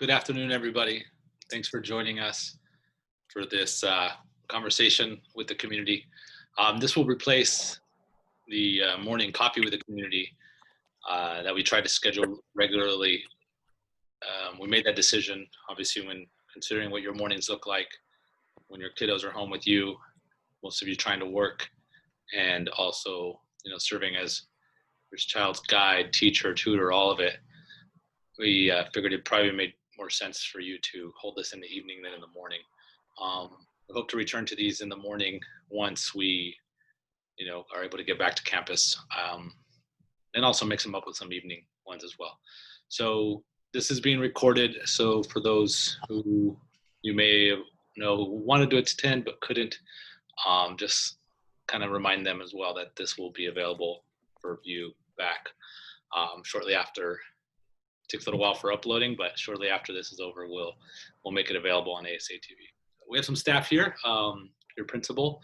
Good afternoon, everybody. Thanks for joining us for this conversation with the community. This will replace the morning coffee with the community that we try to schedule regularly. We made that decision, obviously, when considering what your mornings look like when your kiddos are home with you, most of you trying to work, and also, serving as your child's guide, teacher, tutor, all of it. We figured it probably made more sense for you to hold this in the evening than in the morning. We hope to return to these in the morning once we, are able to get back to campus, and also mix them up with some evening ones as well. So this is being recorded. So for those who you may wanted to attend but couldn't, just kind of remind them as well that this will be available for view back shortly after. Takes a little while for uploading, but shortly after this is over, we'll make it available on ASA TV. We have some staff here. Your principal,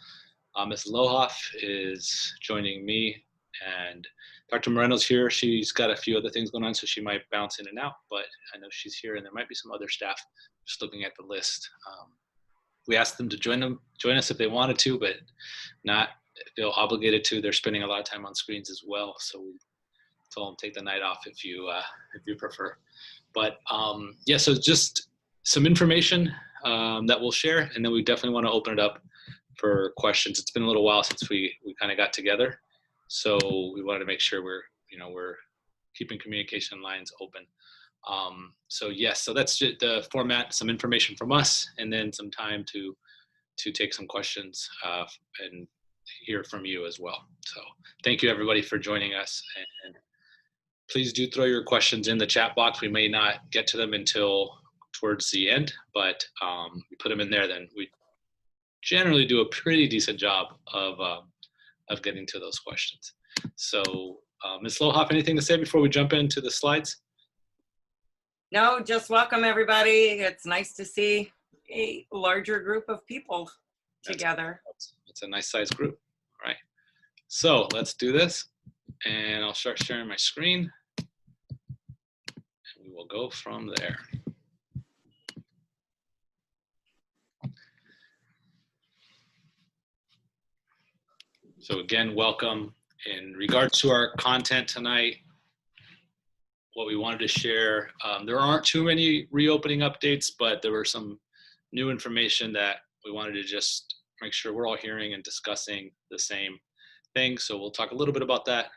Ms. Lohoff, is joining me, and Dr. Moreno's here. She's got a few other things going on, so she might bounce in and out, but I know she's here, and there might be some other staff just looking at the list. We asked them to join us if they wanted to, but not feel obligated to. They're spending a lot of time on screens as well, so we told them take the night off if you prefer. But so just some information that we'll share, and then we definitely want to open it up for questions. It's been a little while since we kind of got together, so we wanted to make sure we're keeping communication lines open. So that's just the format, some information from us, and then some time to take some questions and hear from you as well. So thank you everybody for joining us, and please do throw your questions in the chat box. We may not get to them until towards the end, but we put them in there, then we generally do a pretty decent job of getting to those questions. So Ms. Lohoff, anything to say before we jump into the slides? No, just welcome everybody. It's nice to see a larger group of people together. It's a nice sized group. All right, so let's do this, and I'll start sharing my screen, and we will go from there. So again, welcome. In regards to our content tonight, what we wanted to share, there aren't too many reopening updates, but there were some new information that we wanted to just make sure we're all hearing and discussing the same thing. So we'll talk a little bit about that.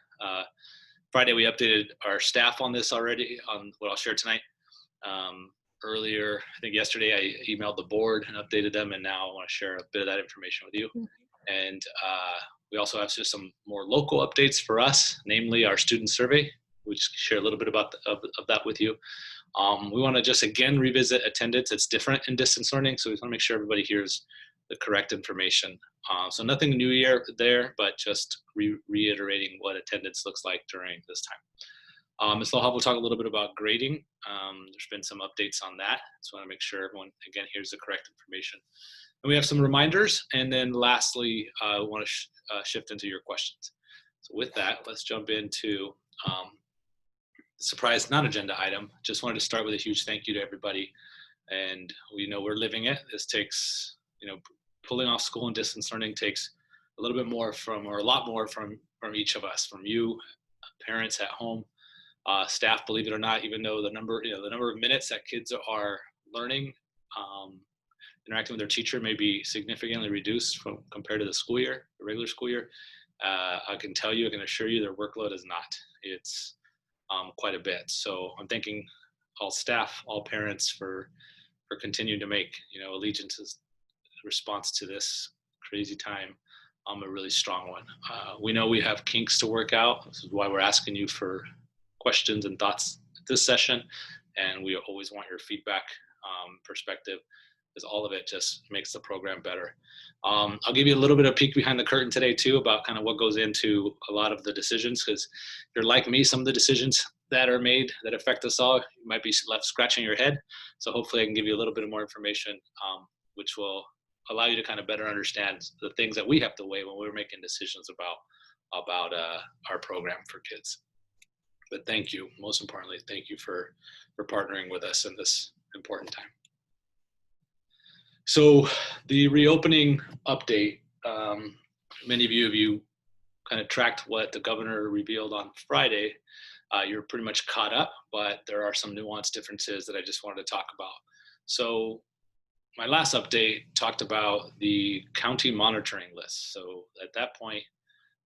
Friday, we updated our staff on this already, on what I'll share tonight. Earlier, I think yesterday, I emailed the board and updated them, and now I want to share a bit of that information with you. And we also have just some more local updates for us, namely our student survey. We just share a little bit about of that with you. We want to just again revisit attendance. It's different in distance learning, so we want to make sure everybody hears the correct information. So nothing new there, but just reiterating what attendance looks like during this time. Ms. Lohoff will talk a little bit about grading. There's been some updates on that, so I want to make sure everyone again hears the correct information. And we have some reminders, and then lastly, I want to shift into your questions. So with that, let's jump into surprise non-agenda item. Just wanted to start with a huge thank you to everybody, and we know we're living it. This takes, pulling off school and distance learning takes a little bit more or a lot more from each of us, from you, parents at home, staff, believe it or not, even though the number of minutes that kids are learning, interacting with their teacher may be significantly reduced compared to the regular school year. I can assure you their workload is not. It's quite a bit. So I'm thanking all staff, all parents for continuing to make, Allegiance's response to this crazy time a really strong one. We know we have kinks to work out. This is why we're asking you for questions and thoughts at this session. And we always want your feedback, perspective, because all of it just makes the program better. I'll give you a little bit of peek behind the curtain today too about kind of what goes into a lot of the decisions, because if you're like me, some of the decisions that are made that affect us all, you might be left scratching your head. So hopefully I can give you a little bit more information, which will allow you to kind of better understand the things that we have to weigh when we're making decisions about our program for kids. But thank you, most importantly, thank you for partnering with us in this important time. So the reopening update, many of you kind of tracked what the governor revealed on Friday. You're pretty much caught up, but there are some nuanced differences that I just wanted to talk about. So my last update talked about the county monitoring list. So at that point,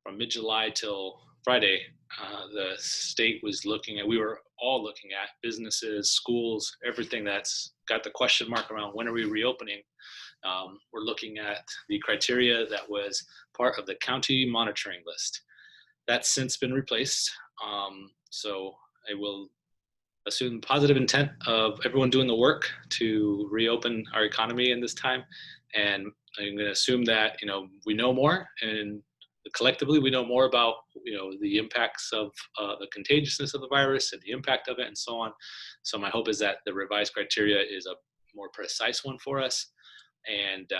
from mid-July till Friday, the state was looking at, we were all looking at businesses, schools, everything that's got the question mark around when are we reopening. We're looking at the criteria that was part of the county monitoring list. That's since been replaced. So I will assume positive intent of everyone doing the work to reopen our economy in this time. And I'm going to assume that, we know more, and collectively we know more about, the impacts of the contagiousness of the virus and the impact of it and so on. So my hope is that the revised criteria is a more precise one for us. And,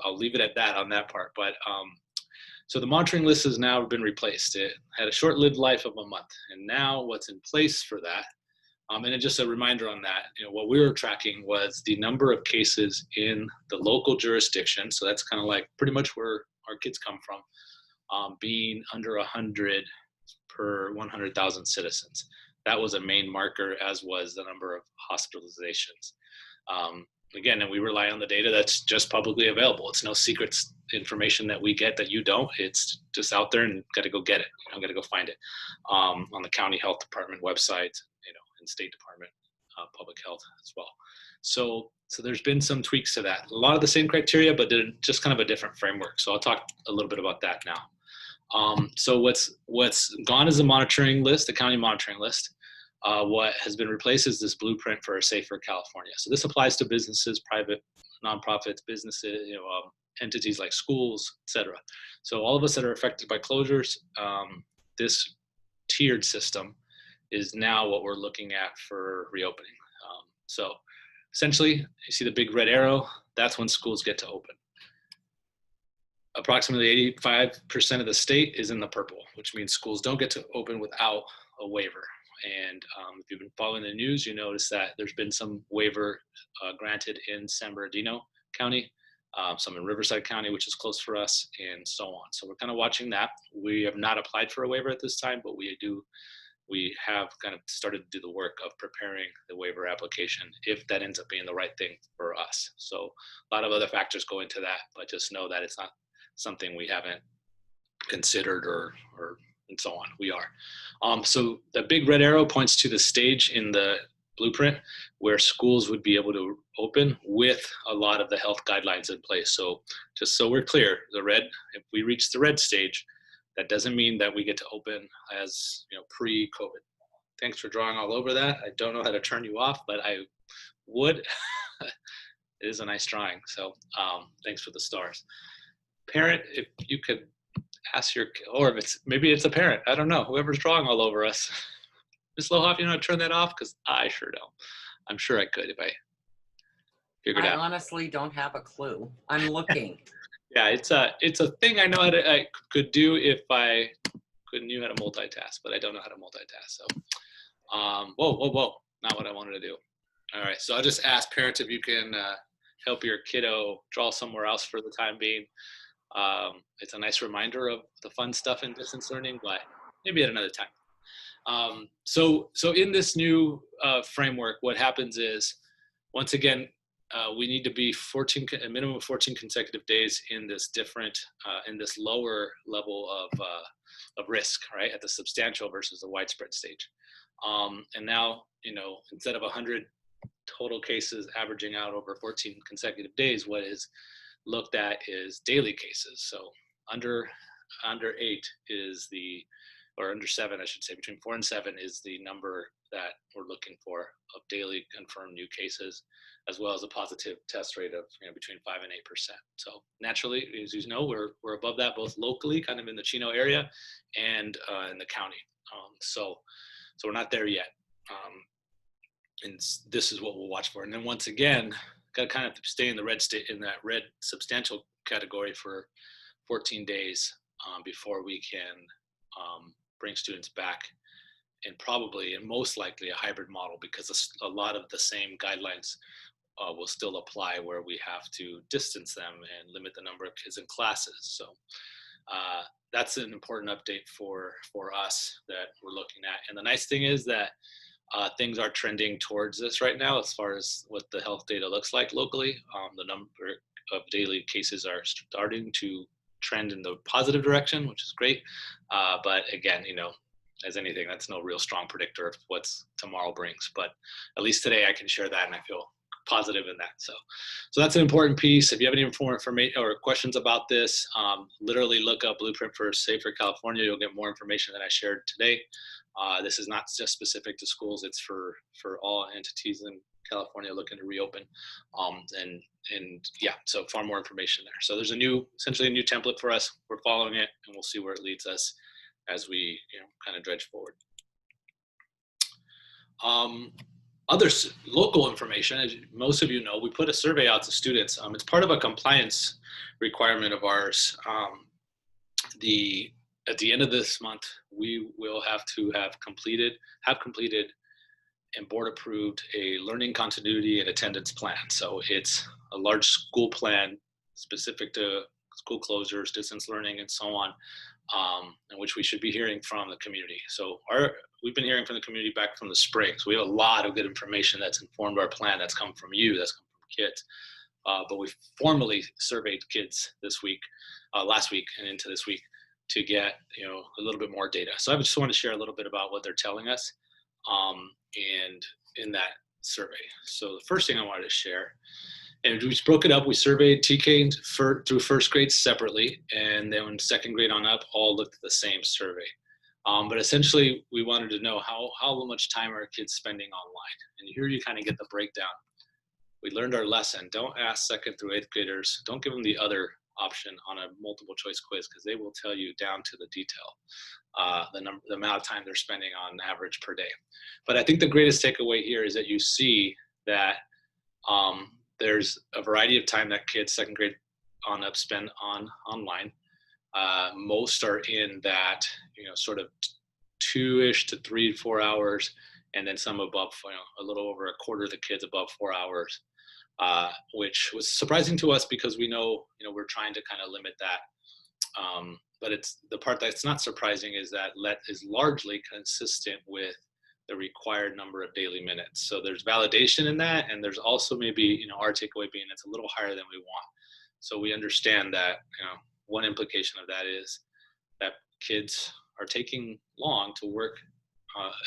I'll leave it at that on that part. But so the monitoring list has now been replaced. It had a short-lived life of a month. And now what's in place for that, and just a reminder on that, what we were tracking was the number of cases in the local jurisdiction. So that's kind of like pretty much where our kids come from, being under 100 per 100,000 citizens. That was a main marker, as was the number of hospitalizations. Again, and we rely on the data that's just publicly available. It's no secret information that we get that you don't. It's just out there, and got to go get it. Got to go find it on the county health department website, and state department public health as well. So there's been some tweaks to that. A lot of the same criteria, but just kind of a different framework. So I'll talk a little bit about that now. So what's gone is the monitoring list, the county monitoring list. What has been replaced is this blueprint for a safer California. So this applies to businesses, private nonprofits, businesses, entities like schools, etc. So all of us that are affected by closures, this tiered system is now what we're looking at for reopening. So essentially, you see the big red arrow, that's when schools get to open. Approximately 85% of the state is in the purple, which means schools don't get to open without a waiver. And if you've been following the news, you notice that there's been some waiver granted in San Bernardino County, some in Riverside County, which is close for us, and so on. So we're kind of watching that. We have not applied for a waiver at this time, but we have kind of started to do the work of preparing the waiver application if that ends up being the right thing for us. So a lot of other factors go into that, but just know that it's not something we haven't considered or and so on. We are. So the big red arrow points to the stage in the blueprint where schools would be able to open with a lot of the health guidelines in place. So just so we're clear, if we reach the red stage, that doesn't mean that we get to open as pre-COVID. Thanks for drawing all over that. I don't know how to turn you off, but I would. It is a nice drawing. So thanks for the stars. Parent, if you could ask or if maybe it's a parent, I don't know, whoever's drawing all over us. Ms. Lohoff, you know how to turn that off? Because I sure don't. I'm sure I could if I figured out. I honestly don't have a clue. I'm looking. Yeah, it's a thing I know I could do if I knew how to multitask, but I don't know how to multitask. So, whoa, not what I wanted to do. All right, so I'll just ask parents if you can help your kiddo draw somewhere else for the time being. It's a nice reminder of the fun stuff in distance learning, but maybe at another time. So in this new framework, what happens is, once again, we need to be a minimum of 14 consecutive days in this in this lower level of risk, right, at the substantial versus the widespread stage. And now, instead of 100 total cases averaging out over 14 consecutive days, what is looked at is daily cases. So under 8 is or under 7, I should say, between 4 and 7 is the number that we're looking for of daily confirmed new cases, as well as a positive test rate of between 5 and 8%. So naturally, as you know, we're above that both locally, kind of in the Chino area, and in the county. So we're not there yet, and this is what we'll watch for. And then once again, got to kind of stay in the red state, in that red substantial category for 14 days before we can bring students back and probably and most likely a hybrid model, because a lot of the same guidelines will still apply, where we have to distance them and limit the number of kids in classes. So uh, that's an important update for us that we're looking at. And the nice thing is that things are trending towards this right now as far as what the health data looks like locally. The number of daily cases are starting to trend in the positive direction, which is great. But again, as anything, that's no real strong predictor of what's tomorrow brings. But at least today I can share that, and I feel positive in that. So that's an important piece. If you have any more information or questions about this, literally look up Blueprint for Safer California. You'll get more information than I shared today. This is not just specific to schools; it's for all entities in California looking to reopen. And yeah, so far more information there. So there's essentially a new template for us. We're following it, and we'll see where it leads us as we kind of dredge forward. Other local information, as most of you know, we put a survey out to students. It's part of a compliance requirement of ours. At the end of this month, we will have to have completed and board approved a learning continuity and attendance plan. So it's a large school plan specific to school closures, distance learning, and so on, in which we should be hearing from the community. So we've been hearing from the community back from the spring. So we have a lot of good information that's informed our plan, that's come from you, that's come from kids. But we formally surveyed kids this week, last week and into this week, to get a little bit more data. So I just want to share a little bit about what they're telling us and in that survey. So the first thing I wanted to share, and we just broke it up. We surveyed TK through first grade separately, and then when second grade on up, all looked at the same survey. But essentially, we wanted to know how much time are kids spending online. And here you kind of get the breakdown. We learned our lesson. Don't ask second through eighth graders. Don't give them the other option on a multiple choice quiz, because they will tell you down to the detail the amount of time they're spending on average per day. But I think the greatest takeaway here is that you see that there's a variety of time that kids second grade on up spend online. Most are in that sort of 2-ish to 3 to 4 hours, and then some above, a little over a quarter of the kids above 4 hours, which was surprising to us, because we know we're trying to kind of limit that. But it's the part that's not surprising is that is largely consistent with the required number of daily minutes. So there's validation in that, and there's also maybe our takeaway being it's a little higher than we want. So we understand that one implication of that is that kids are taking long to work.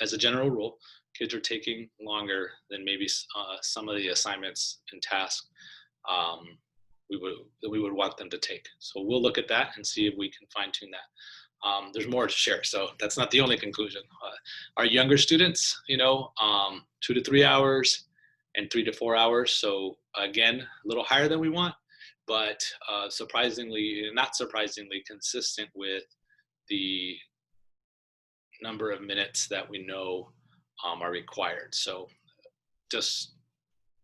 As a general rule, kids are taking longer than maybe some of the assignments and tasks we would want them to take. So we'll look at that and see if we can fine tune that. There's more to share, so that's not the only conclusion. Our younger students, 2 to 3 hours and 3 to 4 hours. So again, a little higher than we want, but not surprisingly consistent with the number of minutes that we know are required. So just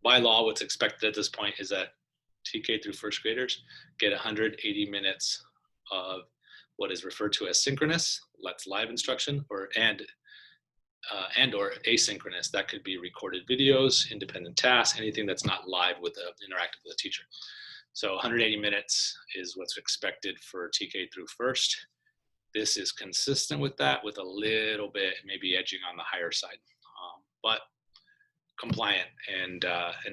by law, what's expected at this point is that TK through first graders get 180 minutes of what is referred to as synchronous, that's live instruction, or asynchronous. That could be recorded videos, independent tasks, anything that's not live with interactive with the teacher. So 180 minutes is what's expected for TK through first. This is consistent with that, with a little bit maybe edging on the higher side, but compliant, and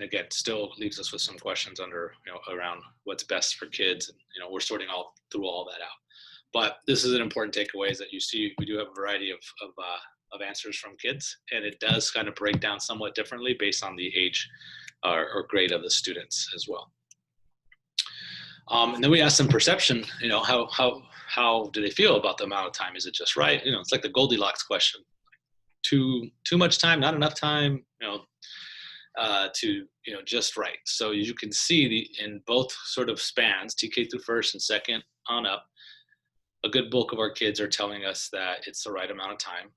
again, still leaves us with some questions around what's best for kids, and we're sorting through all that out. But this is an important takeaway, is that you see we do have a variety of answers from kids, and it does kind of break down somewhat differently based on the age or grade of the students as well. And then we asked them perception, how do they feel about the amount of time? Is it just right? It's like the Goldilocks question. Too much time, not enough time, to just right. So you can see in both sort of spans, TK through first and second on up, a good bulk of our kids are telling us that it's the right amount of time.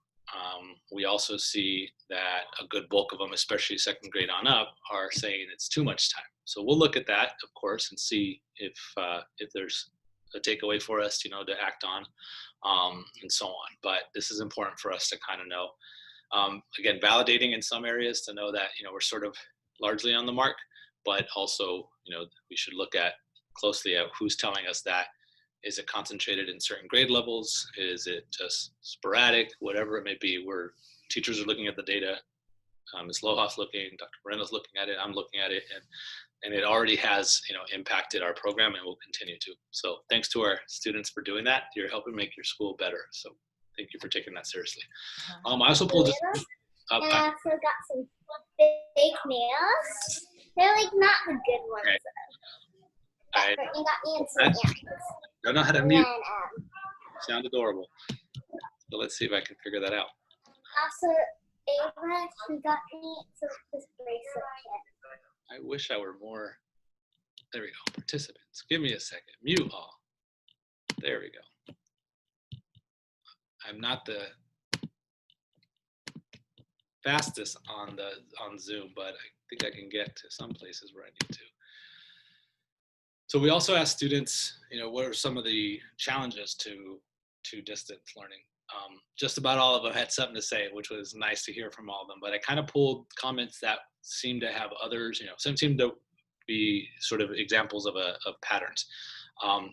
We also see that a good bulk of them, especially second grade on up, are saying it's too much time. So we'll look at that, of course, and see if there's a takeaway for us, to act on. and so on. But this is important for us to kind of know. Again, validating in some areas to know that, we're sort of largely on the mark, but also, we should look at closely at who's telling us that. Is it concentrated in certain grade levels? Is it just sporadic? Whatever it may be, where teachers are looking at the data. Ms. Loha's looking, Dr. Moreno's looking at it, I'm looking at it, and it already has, impacted our program and will continue to. So thanks to our students for doing that. You're helping make your school better. So thank you for taking that seriously. I also pulled this. And I also got some fake nails. They're like not the good ones. Okay. But you got me into ants. I don't know how to mute. And, Sound adorable. So let's see if I can figure that out. also, Ava, she got me this bracelet kit. I wish I were more. There we go. Participants. Give me a second. Mute all. There we go. I'm not the fastest on Zoom, but I think I can get to some places where I need to. So we also asked students, what are some of the challenges to distance learning? Just about all of them had something to say, which was nice to hear from all of them. But I kind of pulled comments that seemed to have others, some seemed to be sort of examples of patterns.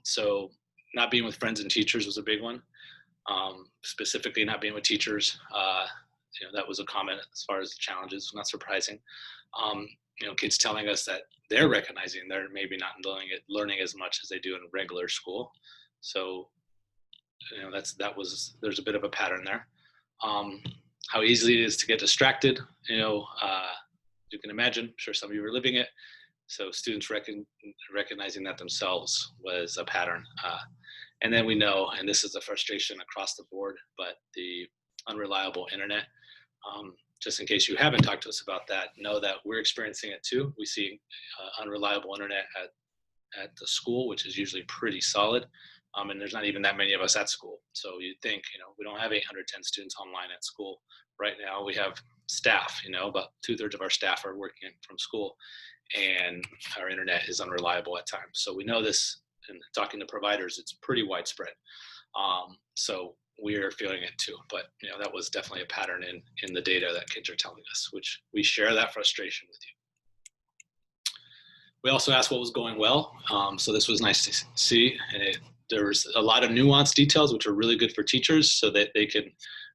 So not being with friends and teachers was a big one. Specifically not being with teachers, that was a comment as far as the challenges, not surprising. Kids telling us that they're recognizing they're maybe not learning as much as they do in regular school. So, there's a bit of a pattern there. How easy it is to get distracted, you can imagine, I'm sure some of you are living it. So students recognizing that themselves was a pattern. And then we know, and this is a frustration across the board, but the unreliable internet. Just in case you haven't talked to us about that, know that we're experiencing it too. We see unreliable internet at the school, which is usually pretty solid. And there's not even that many of us at school. So you'd think, we don't have 810 students online at school. Right now we have staff, about 2/3 of our staff are working from school, and our internet is unreliable at times. So we know this, and talking to providers, it's pretty widespread. So we're feeling it too, but that was definitely a pattern in the data that kids are telling us, which we share that frustration with you. We also asked what was going well. So this was nice to see, and there was a lot of nuanced details, which are really good for teachers so that they can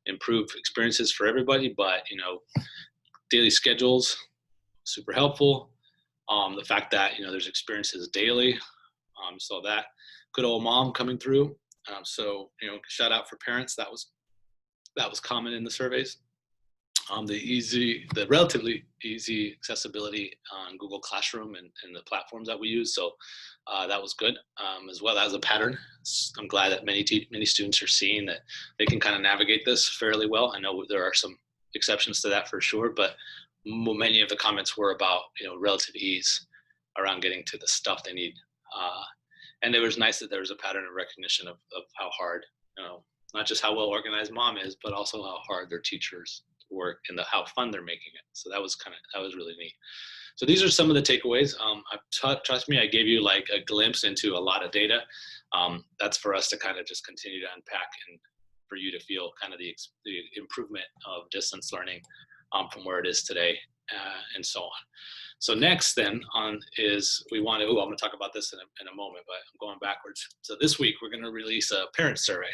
improve experiences for everybody. But, daily schedules, super helpful. The fact that, there's experiences daily. So that good old mom coming through. So, shout out for parents. That was common in the surveys. The relatively easy accessibility on Google Classroom and the platforms that we use. So that was good, as well as a pattern. I'm glad that many students are seeing that they can kind of navigate this fairly well. I know there are some exceptions to that for sure, but many of the comments were about, relative ease around getting to the stuff they need. And it was nice that there was a pattern of recognition of how hard, not just how well organized mom is, but also how hard their teachers work and how fun they're making it. So that was really neat. So these are some of the takeaways. Trust me, I gave you like a glimpse into a lot of data. That's for us to kind of just continue to unpack and for you to feel kind of the improvement of distance learning from where it is today and so on. So next then is I'm going to talk about this in a moment, but I'm going backwards. So this week we're going to release a parent survey.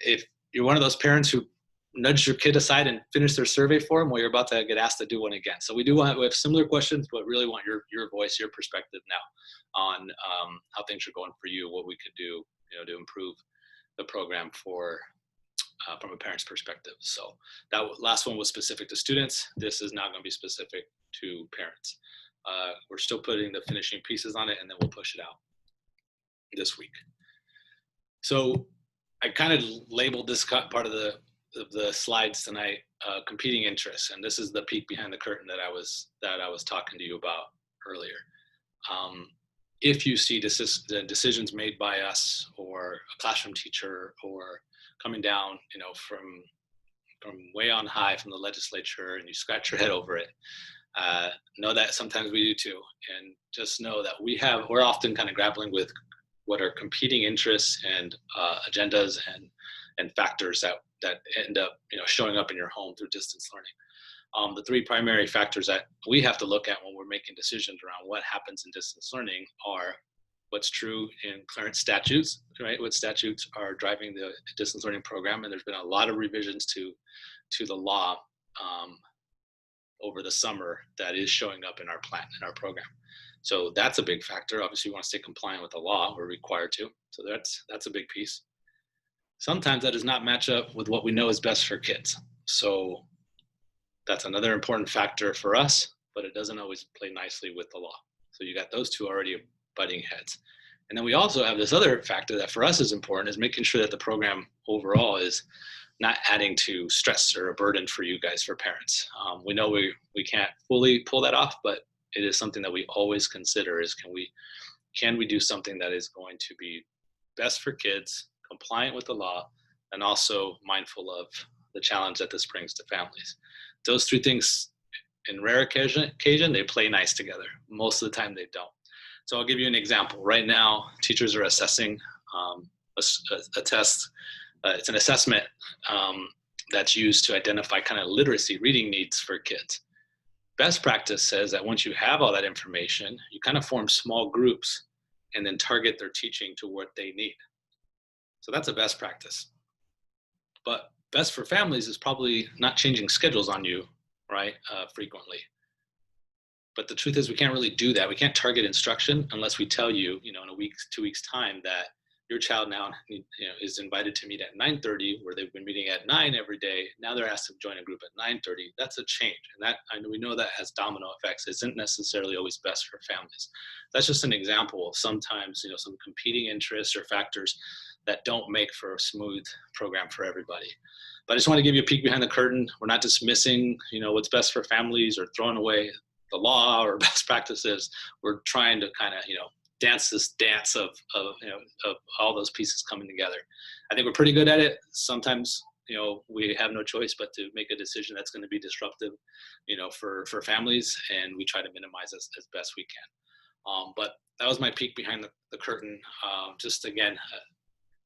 If you're one of those parents who nudge your kid aside and finish their survey for them, well, you're about to get asked to do one again. So we have similar questions, but really want your voice, your perspective now on how things are going for you, what we could do, to improve the program from a parent's perspective. So that last one was specific to students. This is now going to be specific to parents. We're still putting the finishing pieces on it, and then we'll push it out this week. So I kind of labeled this part of the slides tonight, competing interests, and this is the peek behind the curtain that I was talking to you about earlier. If you see the decisions made by us or a classroom teacher or coming down, from way on high from the legislature, and you scratch your head over it, know that sometimes we do too, and just know that we're often kind of grappling with what are competing interests and agendas and factors that end up showing up in your home through distance learning. The three primary factors that we have to look at when we're making decisions around what happens in distance learning are what's true in current statutes, right? What statutes are driving the distance learning program, and there's been a lot of revisions to the law over the summer that is showing up in our plan, in our program. So that's a big factor. Obviously, we want to stay compliant with the law. We're required to. So that's a big piece. Sometimes that does not match up with what we know is best for kids. So that's another important factor for us, but it doesn't always play nicely with the law. So you got those two already butting heads. And then we also have this other factor that for us is important, is making sure that the program overall is not adding to stress or a burden for you guys, for parents. We know we can't fully pull that off, but it is something that we always consider is can we do something that is going to be best for kids, compliant with the law, and also mindful of the challenge that this brings to families. Those three things, in rare occasion, they play nice together. Most of the time they don't. So I'll give you an example. Right now, teachers are assessing a test. It's an assessment that's used to identify kind of literacy reading needs for kids. Best practice says that once you have all that information, you kind of form small groups and then target their teaching to what they need. So that's a best practice. But best for families is probably not changing schedules on you, right, frequently. But the truth is we can't really do that. We can't target instruction unless we tell you, in a week, 2 weeks time that your child now is invited to meet at 9:30, where they've been meeting at 9 every day. Now they're asked to join a group at 9:30. That's a change. And we know that has domino effects. It isn't necessarily always best for families. That's just an example of sometimes, some competing interests or factors that don't make for a smooth program for everybody. But I just want to give you a peek behind the curtain. We're not dismissing, what's best for families or throwing away the law or best practices. We're trying to kind of, dance this dance of all those pieces coming together. I think we're pretty good at it. Sometimes, we have no choice but to make a decision that's going to be disruptive, for families, and we try to minimize as best we can. But that was my peek behind the curtain. Just again,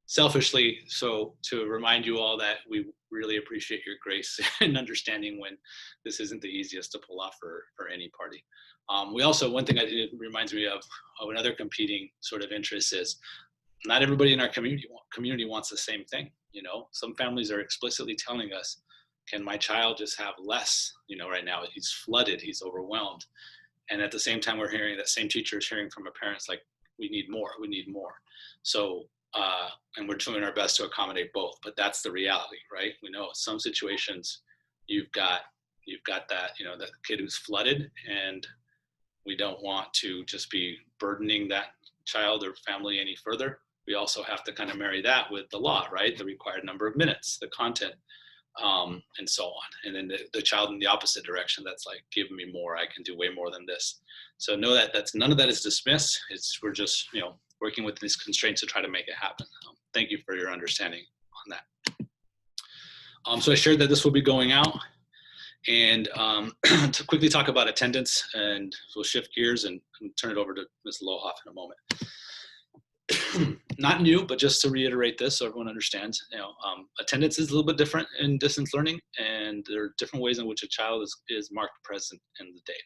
selfishly, so to remind you all that we really appreciate your grace and understanding when this isn't the easiest to pull off for any party. We also, one thing it reminds me of another competing sort of interest is not everybody in our community wants the same thing. Some families are explicitly telling us, can my child just have less? Right now he's flooded, he's overwhelmed. And at the same time, we're hearing that same teachers hearing from our parents, like, we need more. So, and we're doing our best to accommodate both, but that's the reality, right? We know some situations you've got that, that kid who's flooded, and we don't want to just be burdening that child or family any further. We also have to kind of marry that with the law, right? The required number of minutes, the content, and so on. And then the child in the opposite direction, that's like, give me more, I can do way more than this. So know that none of that is dismissed. We're just, working with these constraints to try to make it happen. Thank you for your understanding on that. So I shared that this will be going out, and to quickly talk about attendance, and we'll shift gears and turn it over to Ms. Lohoff in a moment. Not new, but just to reiterate this so everyone understands, attendance is a little bit different in distance learning, and there are different ways in which a child is marked present in the day.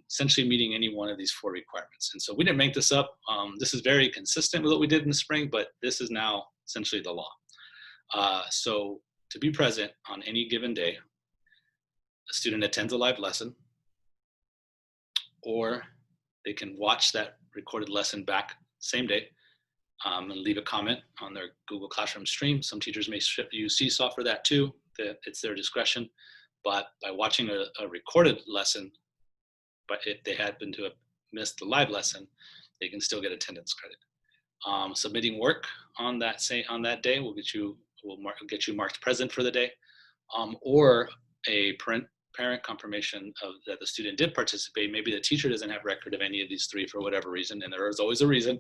Essentially meeting any one of these 4 requirements. And so we didn't make this up. This is very consistent with what we did in the spring, but this is now essentially the law. So to be present on any given day, a student attends a live lesson, or they can watch that recorded lesson back same day, and leave a comment on their Google Classroom stream. Some teachers may use Seesaw for that too. It's their discretion. But by watching a recorded lesson, but if they happen to have missed the live lesson, they can still get attendance credit. Submitting work on that day will get you marked present for the day, or a parent confirmation of that the student did participate. Maybe the teacher doesn't have record of any of these 3 for whatever reason, and there is always a reason,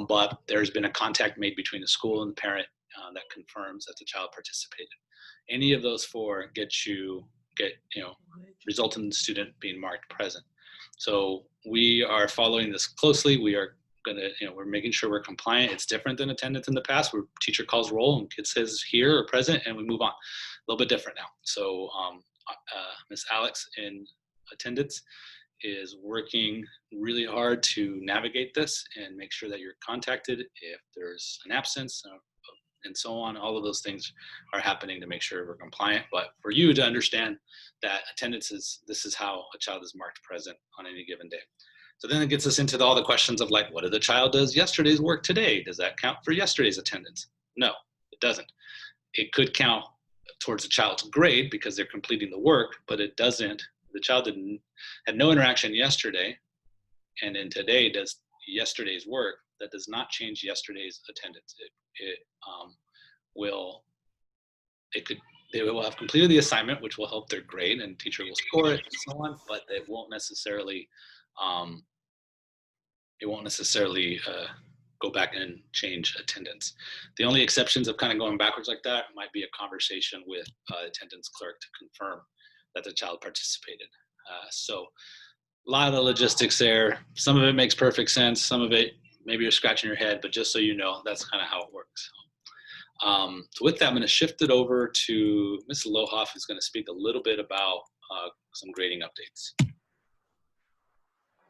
but there's been a contact made between the school and the parent that confirms that the child participated. Any of those 4 result in the student being marked present. So we are following this closely. We are we're making sure we're compliant. It's different than attendance in the past where teacher calls roll and kid says here or present and we move on. A little bit different now. So Miss Alex in attendance is working really hard to navigate this and make sure that you're contacted if there's an absence and so on. All of those things are happening to make sure we're compliant. But for you to understand that attendance this is how a child is marked present on any given day. So then it gets us into all the questions of like, what if the child does yesterday's work today? Does that count for yesterday's attendance? No, it doesn't. It could count towards the child's grade because they're completing the work, but it doesn't. The child had no interaction yesterday, and then today does yesterday's work. That does not change yesterday's attendance. They will have completed the assignment, which will help their grade, and teacher will score it and so on. But it won't necessarily go back and change attendance. The only exceptions of kind of going backwards like that might be a conversation with attendance clerk to confirm that the child participated. So a lot of logistics there. Some of it makes perfect sense. Some of it, maybe you're scratching your head, but just so you know, that's kind of how it works. So with that, I'm going to shift it over to Ms. Lohoff, who's going to speak a little bit about some grading updates.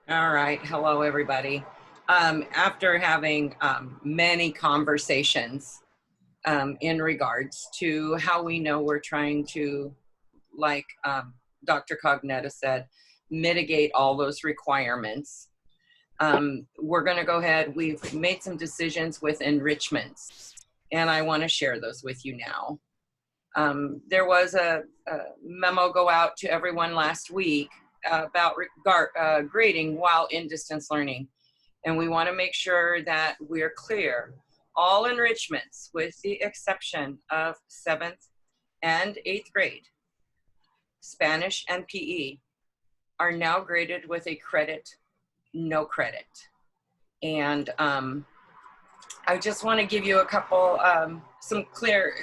All right. Hello, everybody. After having many conversations in regards to how we know we're trying to, like Dr. Cognetta said, mitigate all those requirements, we're going to go ahead. We've made some decisions with enrichments, and I want to share those with you now. There was a memo go out to everyone last week about grading while in distance learning. And we want to make sure that we're clear. All enrichments, with the exception of 7th and 8th grade, Spanish and PE, are now graded with a credit, no credit. And I just want to give you a couple, some clear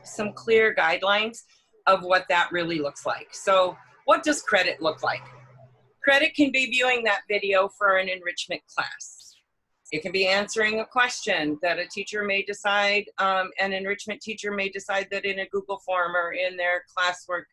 guidelines of what that really looks like. So what does credit look like? Credit can be viewing that video for an enrichment class. It can be answering a question that a teacher may decide, an enrichment teacher may decide that in a Google form or in their classwork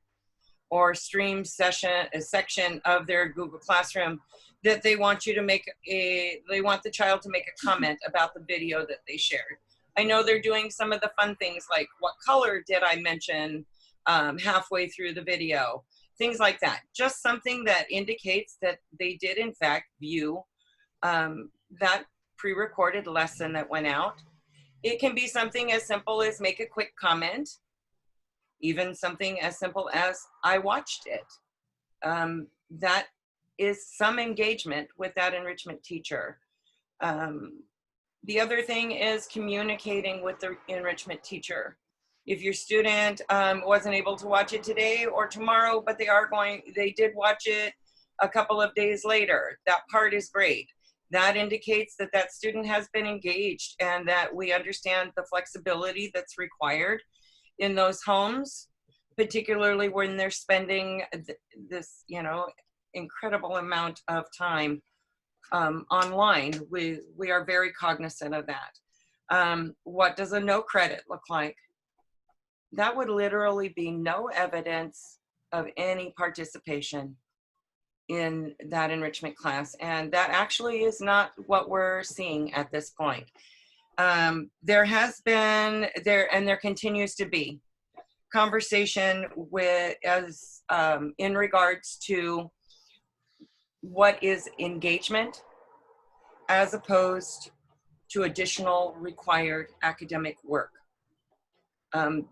or stream session, a section of their Google Classroom, that they want you to make they want the child to make a comment about the video that they shared. I know they're doing some of the fun things like, what color did I mention halfway through the video? Things like that. Just something that indicates that they did in fact view that pre-recorded lesson that went out. It can be something as simple as make a quick comment, even something as simple as I watched it. That is some engagement with that enrichment teacher. The other thing is communicating with the enrichment teacher. If your student wasn't able to watch it today or tomorrow, but they did watch it a couple of days later, that part is great. That indicates that that student has been engaged and that we understand the flexibility that's required in those homes, particularly when they're spending this, incredible amount of time online. We are very cognizant of that. What does a no credit look like? That would literally be no evidence of any participation in that enrichment class. And that actually is not what we're seeing at this point. There has been, and there continues to be, conversation in regards to what is engagement as opposed to additional required academic work.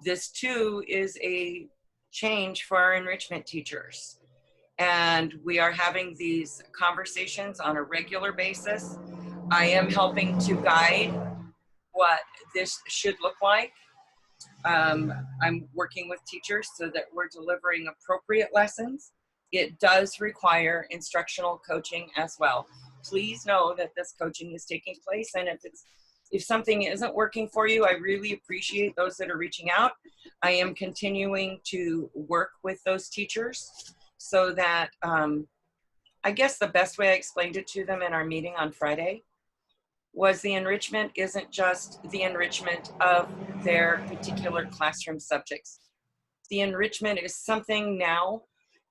This too is a change for our enrichment teachers. And we are having these conversations on a regular basis. I am helping to guide what this should look like. I'm working with teachers so that we're delivering appropriate lessons. It does require instructional coaching as well. Please know that this coaching is taking place, and if something isn't working for you, I really appreciate those that are reaching out. I am continuing to work with those teachers so that, I guess the best way I explained it to them in our meeting on Friday was the enrichment isn't just the enrichment of their particular classroom subjects. The enrichment is something now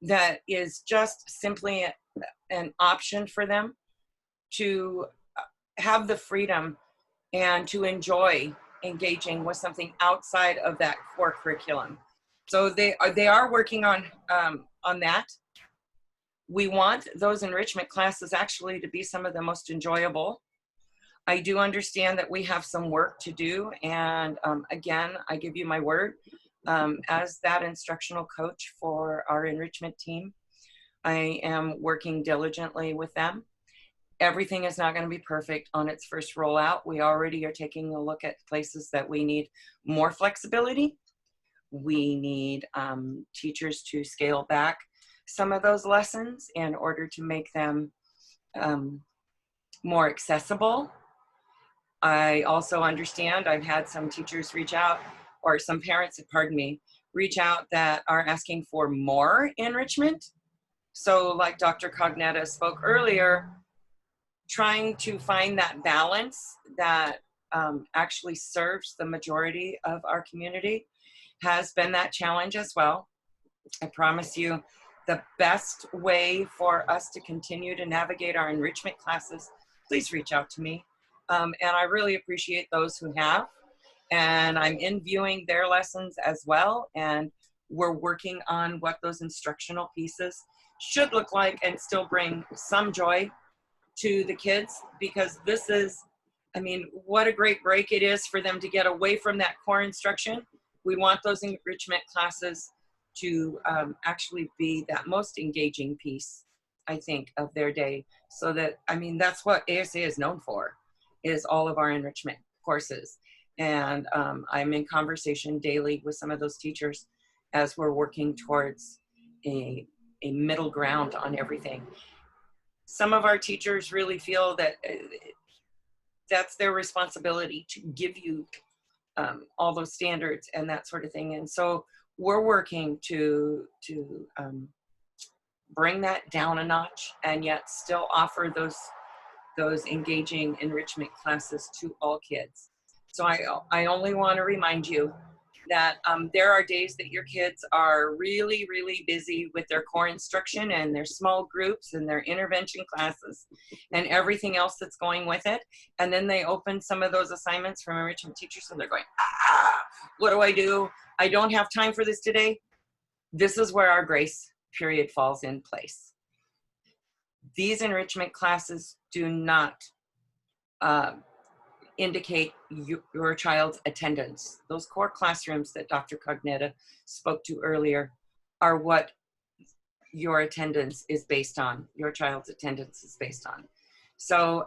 that is just simply an option for them to have the freedom and to enjoy engaging with something outside of that core curriculum. So they are working on that. We want those enrichment classes actually to be some of the most enjoyable. I do understand that we have some work to do, and again, I give you my word, as that instructional coach for our enrichment team, I am working diligently with them. Everything is not going to be perfect on its first rollout. We already are taking a look at places that we need more flexibility. We need teachers to scale back some of those lessons in order to make them more accessible. I also understand, I've had some teachers reach out, or some parents, pardon me, reach out that are asking for more enrichment. So like Dr. Cognetta spoke earlier, trying to find that balance that actually serves the majority of our community has been that challenge as well. I promise you, the best way for us to continue to navigate our enrichment classes, please reach out to me. And I really appreciate those who have. And I'm in viewing their lessons as well. And we're working on what those instructional pieces should look like and still bring some joy to the kids, because this is, I mean, what a great break it is for them to get away from that core instruction. We want those enrichment classes to actually be that most engaging piece, I think, of their day. So that, I mean, that's what ASA is known for, is all of our enrichment courses. And I'm in conversation daily with some of those teachers as we're working towards a middle ground on everything. Some of our teachers really feel that that's their responsibility to give you all those standards and that sort of thing. And so we're working to bring that down a notch and yet still offer those engaging enrichment classes to all kids. So I only want to remind you that there are days that your kids are really, really busy with their core instruction and their small groups and their intervention classes and everything else that's going with it. And then they open some of those assignments from enrichment teachers and they're going, what do I do? I don't have time for this today. This is where our grace period falls in place. These enrichment classes do not indicate your child's attendance. Those core classrooms that Dr. Cognetta spoke to earlier are what your attendance is based on, your child's attendance is based on. So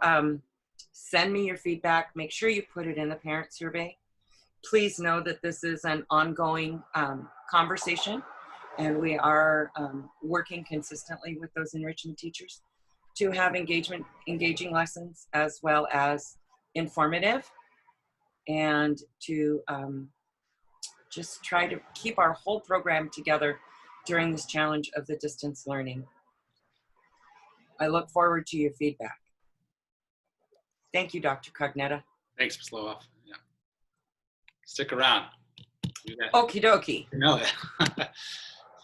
send me your feedback, make sure you put it in the parent survey. Please know that this is an ongoing conversation, and we are working consistently with those enrichment teachers to have engaging lessons as well as informative, and to just try to keep our whole program together during this challenge of the distance learning. I look forward to your feedback. Thank you, Dr. Cognetta. Thanks, Ms. Lohoff. Yeah. Stick around. Okie dokie. You know it.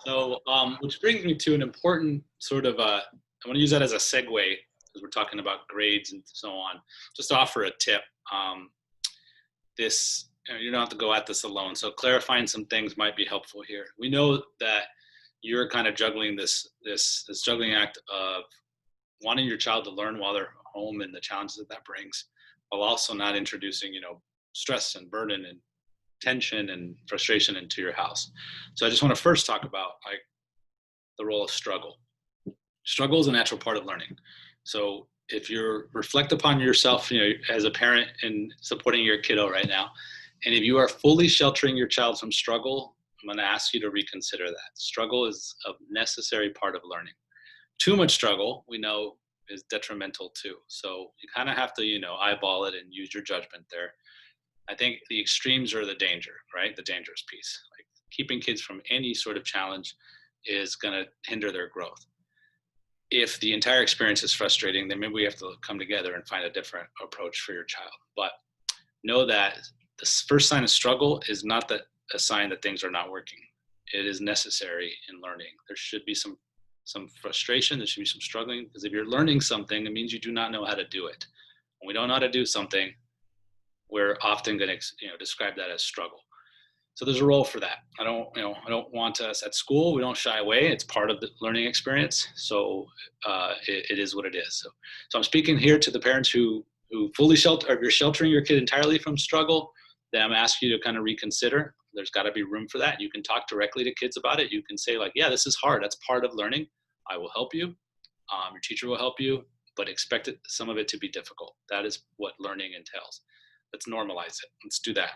So, which brings me to an important sort of, I want to use that as a segue, because we're talking about grades and so on. Just to offer a tip. You don't have to go at this alone. So clarifying some things might be helpful here. We know that you're kind of juggling this juggling act of wanting your child to learn while they're home and the challenges that brings, while also not introducing, stress and burden and tension and frustration into your house. So I just want to first talk about the role of struggle. Struggle is a natural part of learning. So if you reflect upon yourself, as a parent and supporting your kiddo right now, and if you are fully sheltering your child from struggle, I'm going to ask you to reconsider that. Struggle is a necessary part of learning. Too much struggle, we know, is detrimental too. So you kind of have to, eyeball it and use your judgment there. I think the extremes are the danger, right? The dangerous piece. Like keeping kids from any sort of challenge is going to hinder their growth. if the entire experience is frustrating, then maybe we have to come together and find a different approach for your child. But know that the first sign of struggle is not that a sign that things are not working. It is necessary in learning. There should be some frustration. There should be some struggling, because if you're learning something, it means you do not know how to do it. When we don't know how to do something, we're often going to describe that as struggle. So there's a role for that. I don't want us at school. We don't shy away. It's part of the learning experience. So it is what it is. So I'm speaking here to the parents who fully shelter, or you're sheltering your kid entirely from struggle. Then I'm asking you to kind of reconsider. There's got to be room for that. You can talk directly to kids about it. You can say like, yeah, this is hard. That's part of learning. I will help you. Your teacher will help you, but expect some of it to be difficult. That is what learning entails. Let's normalize it. Let's do that.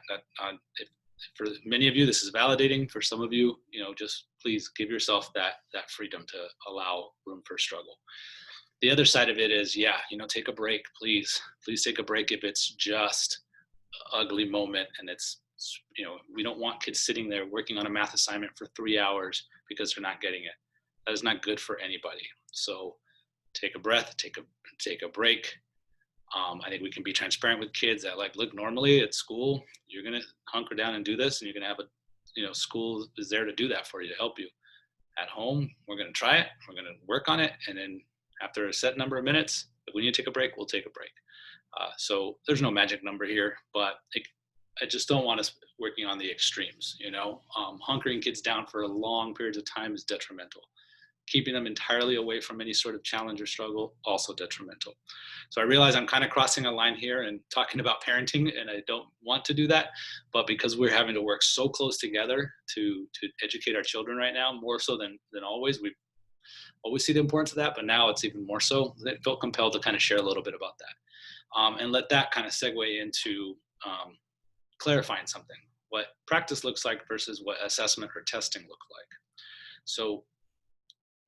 For many of you, this is validating. For some of you, just please give yourself that freedom to allow room for struggle. The other side of it is, take a break, please. Please take a break if it's just an ugly moment and it's, we don't want kids sitting there working on a math assignment for 3 hours because they're not getting it. That is not good for anybody. So take a breath, take a break. I think we can be transparent with kids that look, normally at school, you're going to hunker down and do this, and you're going to have school is there to do that for you, to help you. At home, we're going to try it. We're going to work on it. And then after a set number of minutes, if we need to take a break, we'll take a break. So there's no magic number here, but I just don't want us working on the extremes, hunkering kids down for long periods of time is detrimental. Keeping them entirely away from any sort of challenge or struggle, also detrimental. So I realize I'm kind of crossing a line here and talking about parenting, and I don't want to do that, but because we're having to work so close together to educate our children right now, more so than always, we always see the importance of that, but now it's even more so. I felt compelled to kind of share a little bit about that, and let that kind of segue into clarifying something, what practice looks like versus what assessment or testing look like. So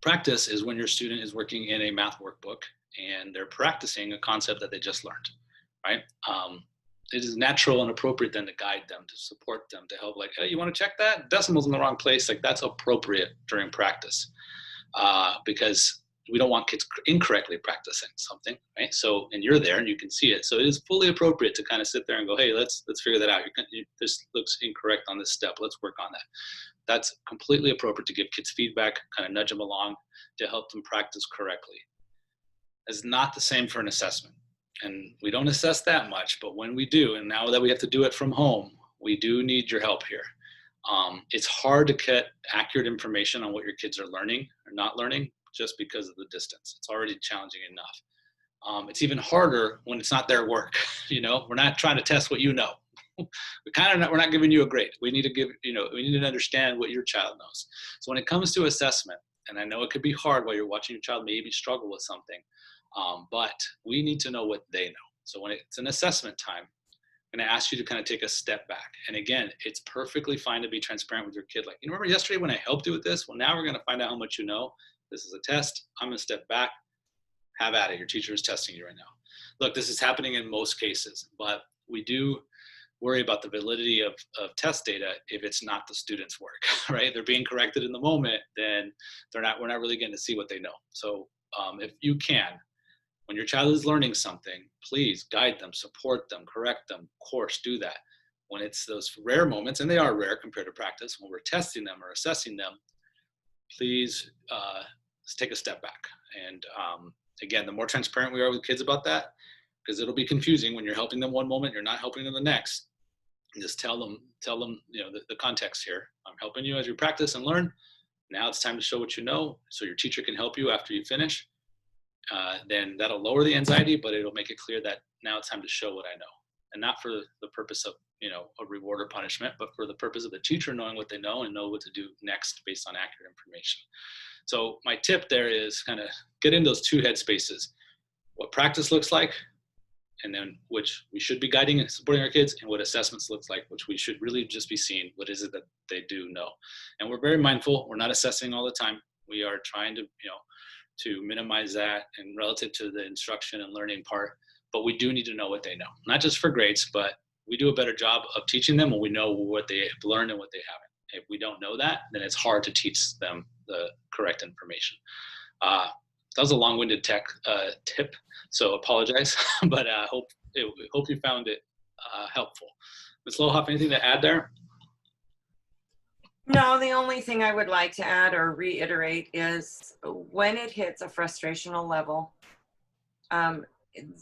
practice is when your student is working in a math workbook and they're practicing a concept that they just learned, right? It is natural and appropriate then to guide them, to support them, to help, like, hey, you want to check that? Decimal's in the wrong place. Like, that's appropriate during practice, because we don't want kids incorrectly practicing something, right? So, and you're there and you can see it. So it is fully appropriate to kind of sit there and go, hey, let's figure that out. This looks incorrect on this step. Let's work on that. That's completely appropriate to give kids feedback, kind of nudge them along to help them practice correctly. It's not the same for an assessment. And we don't assess that much, but when we do, and now that we have to do it from home, we do need your help here. It's hard to get accurate information on what your kids are learning or not learning just because of the distance. It's already challenging enough. It's even harder when it's not their work. We're not trying to test what you know. We're not giving you a grade. We need to we need to understand what your child knows. So when it comes to assessment, and I know it could be hard while you're watching your child maybe struggle with something, but we need to know what they know. So when it's an assessment time, I'm going to ask you to kind of take a step back. And again, it's perfectly fine to be transparent with your kid. Like, you remember yesterday when I helped you with this? Well, now we're going to find out how much you know. This is a test. I'm going to step back. Have at it. Your teacher is testing you right now. Look, this is happening in most cases, but we do worry about the validity of test data if it's not the student's work, right? They're being corrected in the moment, then we're not really getting to see what they know. So if you can, when your child is learning something, please guide them, support them, correct them, of course, do that. When it's those rare moments, and they are rare compared to practice, when we're testing them or assessing them, please take a step back. And again, the more transparent we are with kids about that, because it'll be confusing when you're helping them one moment, you're not helping them the next. And just tell them, the context here. I'm helping you as you practice and learn. Now it's time to show what you know, so your teacher can help you after you finish. Then that'll lower the anxiety, but it'll make it clear that now it's time to show what I know, and not for the purpose of a reward or punishment, but for the purpose of the teacher knowing what they know and know what to do next based on accurate information. So my tip there is kind of get in those two headspaces: what practice looks like, and then which we should be guiding and supporting our kids, and what assessments looks like, which we should really just be seeing what is it that they do know. And we're very mindful. We're not assessing all the time. We are trying to to minimize that and relative to the instruction and learning part, but we do need to know what they know, not just for grades, but we do a better job of teaching them when we know what they have learned and what they haven't. If we don't know that, then it's hard to teach them the correct information. that was a long-winded tip, so apologize, but hope you found it helpful. Ms. Lohoff, anything to add there? No, the only thing I would like to add or reiterate is when it hits a frustrational level,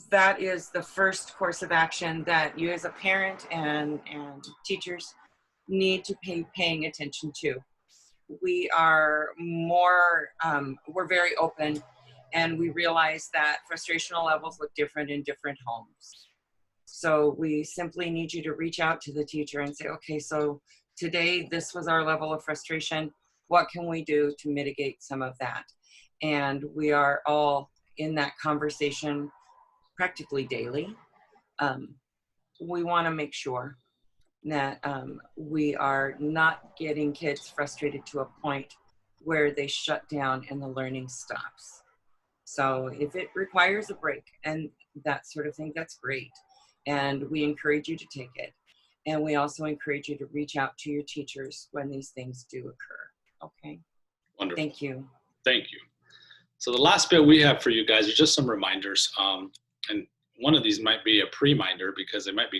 that is the first course of action that you as a parent and teachers need to paying attention to. We are more, we're very open, and we realize that frustrational levels look different in different homes. So we simply need you to reach out to the teacher and say, okay, so today this was our level of frustration. What can we do to mitigate some of that? And we are all in that conversation practically daily. We want to make sure that we are not getting kids frustrated to a point where they shut down and the learning stops. So if it requires a break and that sort of thing, that's great. And we encourage you to take it. And we also encourage you to reach out to your teachers when these things do occur. Okay. Wonderful. Thank you. Thank you. So the last bit we have for you guys is just some reminders. And one of these might be a pre-minder because I might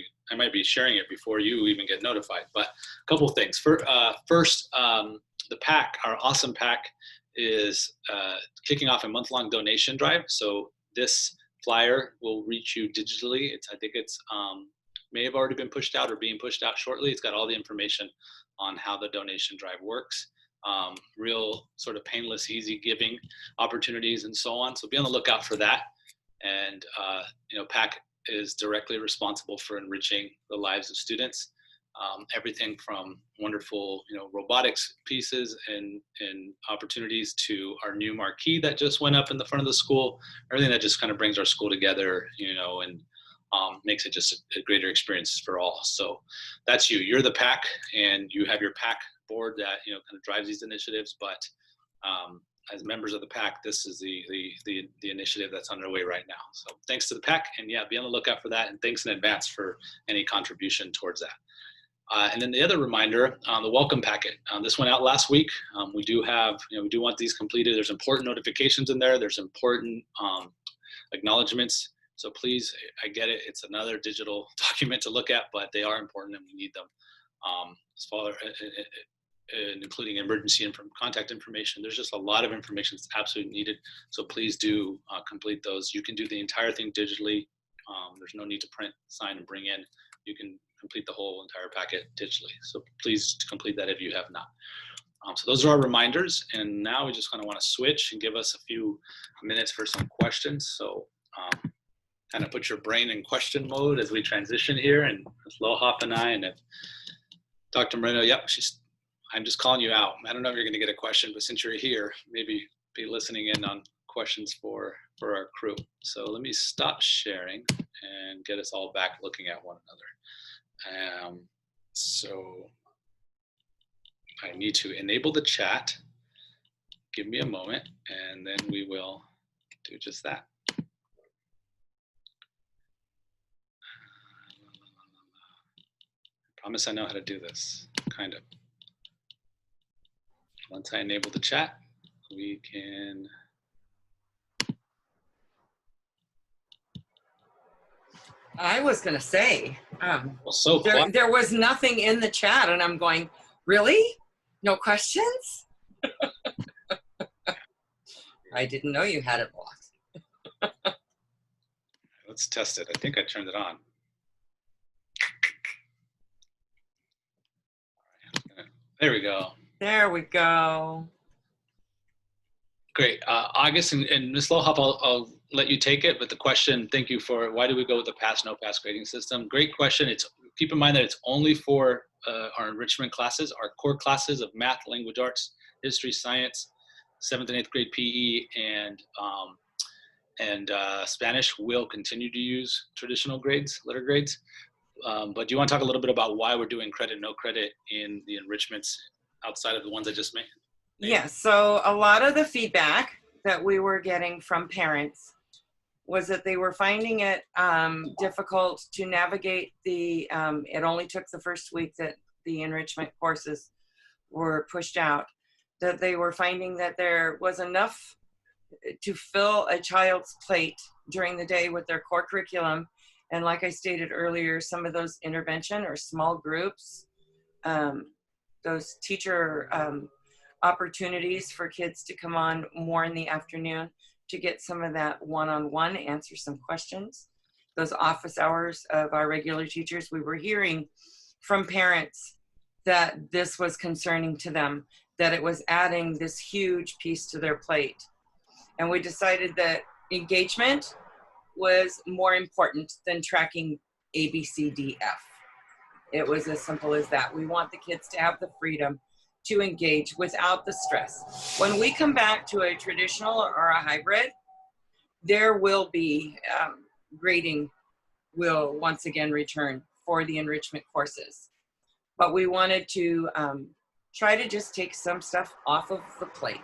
be sharing it before you even get notified. But a couple of things. First, the PAC, our awesome PAC, is kicking off a month-long donation drive. So this flyer will reach you digitally. I think it's may have already been pushed out or being pushed out shortly. It's got all the information on how the donation drive works. Real sort of painless, easy giving opportunities and so on. So be on the lookout for that. And PAC is directly responsible for enriching the lives of students. Everything from wonderful, robotics pieces and opportunities to our new marquee that just went up in the front of the school. Everything that just kind of brings our school together, and makes it just a greater experience for all. So that's you. You're the PAC, and you have your PAC board that kind of drives these initiatives. But as members of the PAC, this is the initiative that's underway right now. So thanks to the PAC, and yeah, be on the lookout for that. And thanks in advance for any contribution towards that. And then the other reminder, the welcome packet. This went out last week. We do have, we do want these completed. There's important notifications in there. There's important acknowledgements. So please, I get it. It's another digital document to look at, but they are important and we need them. As far including emergency contact information. There's just a lot of information that's absolutely needed. So please do complete those. You can do the entire thing digitally. There's no need to print, sign, and bring in. You can complete the whole entire packet digitally. So please complete that if you have not. So those are our reminders. And now we just kind of want to switch and give us a few minutes for some questions. So kind of put your brain in question mode as we transition here. And Lohoff and I, and if Dr. Moreno, yep, I'm just calling you out. I don't know if you're going to get a question, but since you're here, maybe be listening in on questions for our crew. So let me stop sharing and get us all back looking at one another. So I need to enable the chat. Give me a moment, and then we will do just that. I promise I know how to do this, kind of. Once I enable the chat, we can. I was going to say, Well, so there was nothing in the chat, and I'm going, really? No questions? I didn't know you had it blocked. Let's test it. I think I turned it on. There we go. There we go. Great. August and Ms. Lohoff, I'll let you take it, but the question, thank you for, why do we go with the pass, no pass grading system? Great question. Keep in mind that it's only for our enrichment classes, our core classes of math, language arts, history, science, 7th and 8th grade PE, and Spanish will continue to use traditional grades, letter grades. But do you want to talk a little bit about why we're doing credit, no credit in the enrichments outside of the ones I just made? Yeah, so a lot of the feedback that we were getting from parents was that they were finding it difficult to navigate the, it only took the first week that the enrichment courses were pushed out, that they were finding that there was enough to fill a child's plate during the day with their core curriculum. And like I stated earlier, some of those intervention or small groups, those teacher opportunities for kids to come on more in the afternoon to get some of that one-on-one, answer some questions. Those office hours of our regular teachers, we were hearing from parents that this was concerning to them, that it was adding this huge piece to their plate. And we decided that engagement was more important than tracking A, B, C, D, F. It was as simple as that. We want the kids to have the freedom to engage without the stress. When we come back to a traditional or a hybrid, there will be grading will once again return for the enrichment courses. But we wanted to try to just take some stuff off of the plate.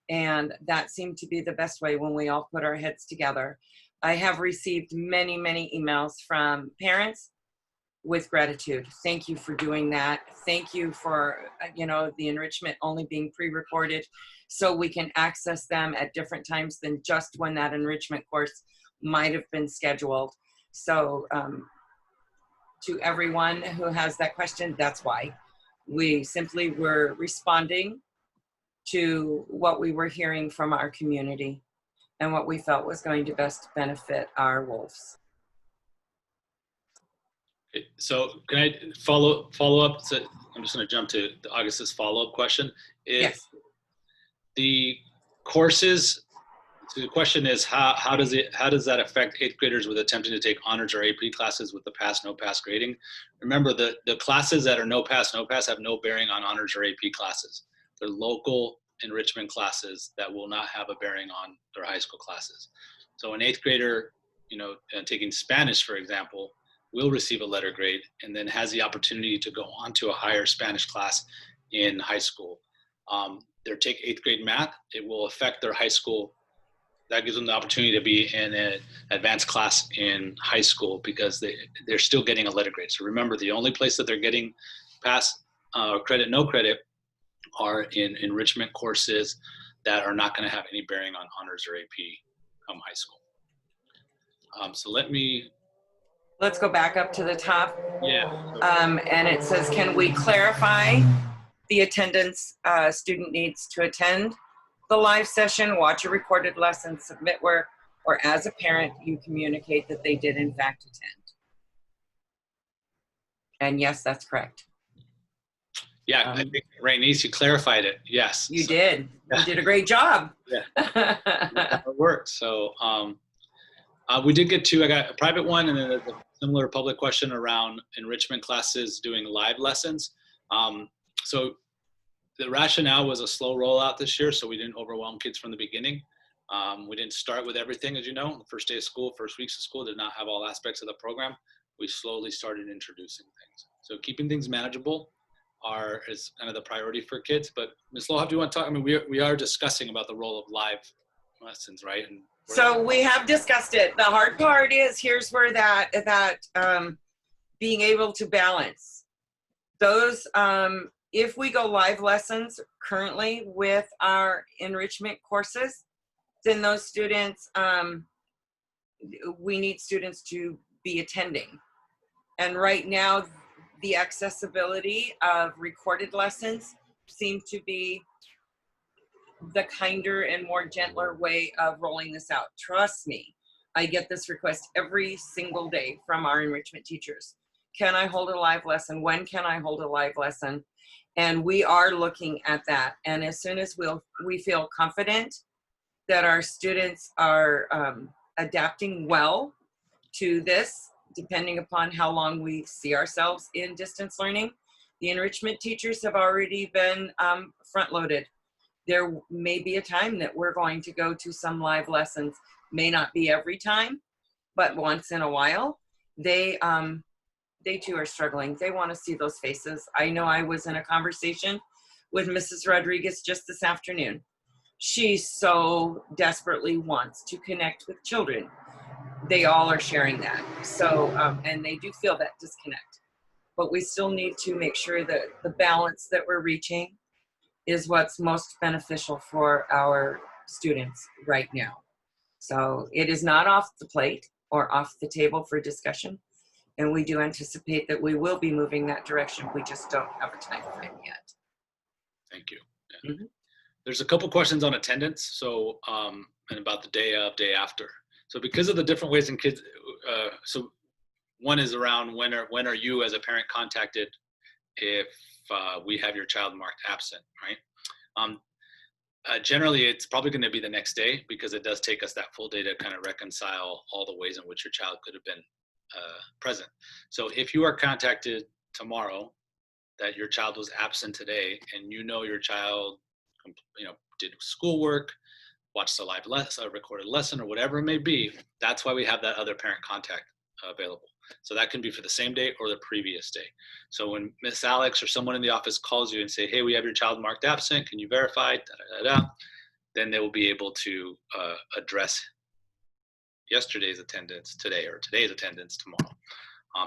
And that seemed to be the best way when we all put our heads together. I have received many, many emails from parents with gratitude. Thank you for doing that. Thank you for, the enrichment only being pre-recorded so we can access them at different times than just when that enrichment course might have been scheduled. So to everyone who has that question, that's why. We simply were responding to what we were hearing from our community and what we felt was going to best benefit our wolves. Okay, so can I follow up? So I'm just going to jump to August's follow-up question. Yes. The courses, so the question is how does that affect 8th graders with attempting to take honors or AP classes with the pass, no pass grading? Remember, the classes that are no pass have no bearing on honors or AP classes. They're local enrichment classes that will not have a bearing on their high school classes. So an 8th grader, taking Spanish, for example, will receive a letter grade and then has the opportunity to go on to a higher Spanish class in high school. They'll take 8th grade math. It will affect their high school. That gives them the opportunity to be in an advanced class in high school because they're still getting a letter grade. So remember, the only place that they're getting pass credit, no credit are in enrichment courses that are not going to have any bearing on honors or AP come high school. So let's go back up to the top. Yeah. And it says, can we clarify the attendance student needs to attend the live session, watch a recorded lesson, submit work, or as a parent, you communicate that they did in fact attend? And yes, that's correct. Yeah, I think Rainice, you clarified it. Yes. You did. You did a great job. Yeah. It worked. So we did get I got a private one and then a similar public question around enrichment classes doing live lessons. So the rationale was a slow rollout this year, so we didn't overwhelm kids from the beginning. We didn't start with everything, as you know. The first day of school, first weeks of school did not have all aspects of the program. We slowly started introducing things. So keeping things manageable is kind of the priority for kids. But Ms. Lohab, do you want to talk? I mean, we are discussing about the role of live lessons, right? And so we have discussed it. The hard part is here's where that being able to balance those. If we go live lessons currently with our enrichment courses, then those students, we need students to be attending. And right now, the accessibility of recorded lessons seem to be the kinder and more gentler way of rolling this out. Trust me, I get this request every single day from our enrichment teachers. Can I hold a live lesson? When can I hold a live lesson? And we are looking at that. And as soon as we feel confident that our students are adapting well to this, depending upon how long we see ourselves in distance learning, the enrichment teachers have already been front-loaded. There may be a time that we're going to go to some live lessons. May not be every time, but once in a while. They too are struggling. They want to see those faces. I know I was in a conversation with Mrs. Rodriguez just this afternoon. She so desperately wants to connect with children. They all are sharing that. So, and they do feel that disconnect. But we still need to make sure that the balance that we're reaching is what's most beneficial for our students right now. So it is not off the plate or off the table for discussion. And we do anticipate that we will be moving that direction. We just don't have a time frame yet. Thank you. Yeah. There's a couple questions on attendance, so and about the day of, day after. So because of the different ways in kids, so one is around when are you as a parent contacted if we have your child marked absent, right? Generally, it's probably going to be the next day because it does take us that full day to kind of reconcile all the ways in which your child could have been present. So if you are contacted tomorrow that your child was absent today and you know your child did schoolwork, watched a live lesson, a recorded lesson, or whatever it may be, that's why we have that other parent contact available. So that can be for the same day or the previous day. So when Miss Alex or someone in the office calls you and say, hey, we have your child marked absent, can you verify, then they will be able to address yesterday's attendance today or today's attendance tomorrow.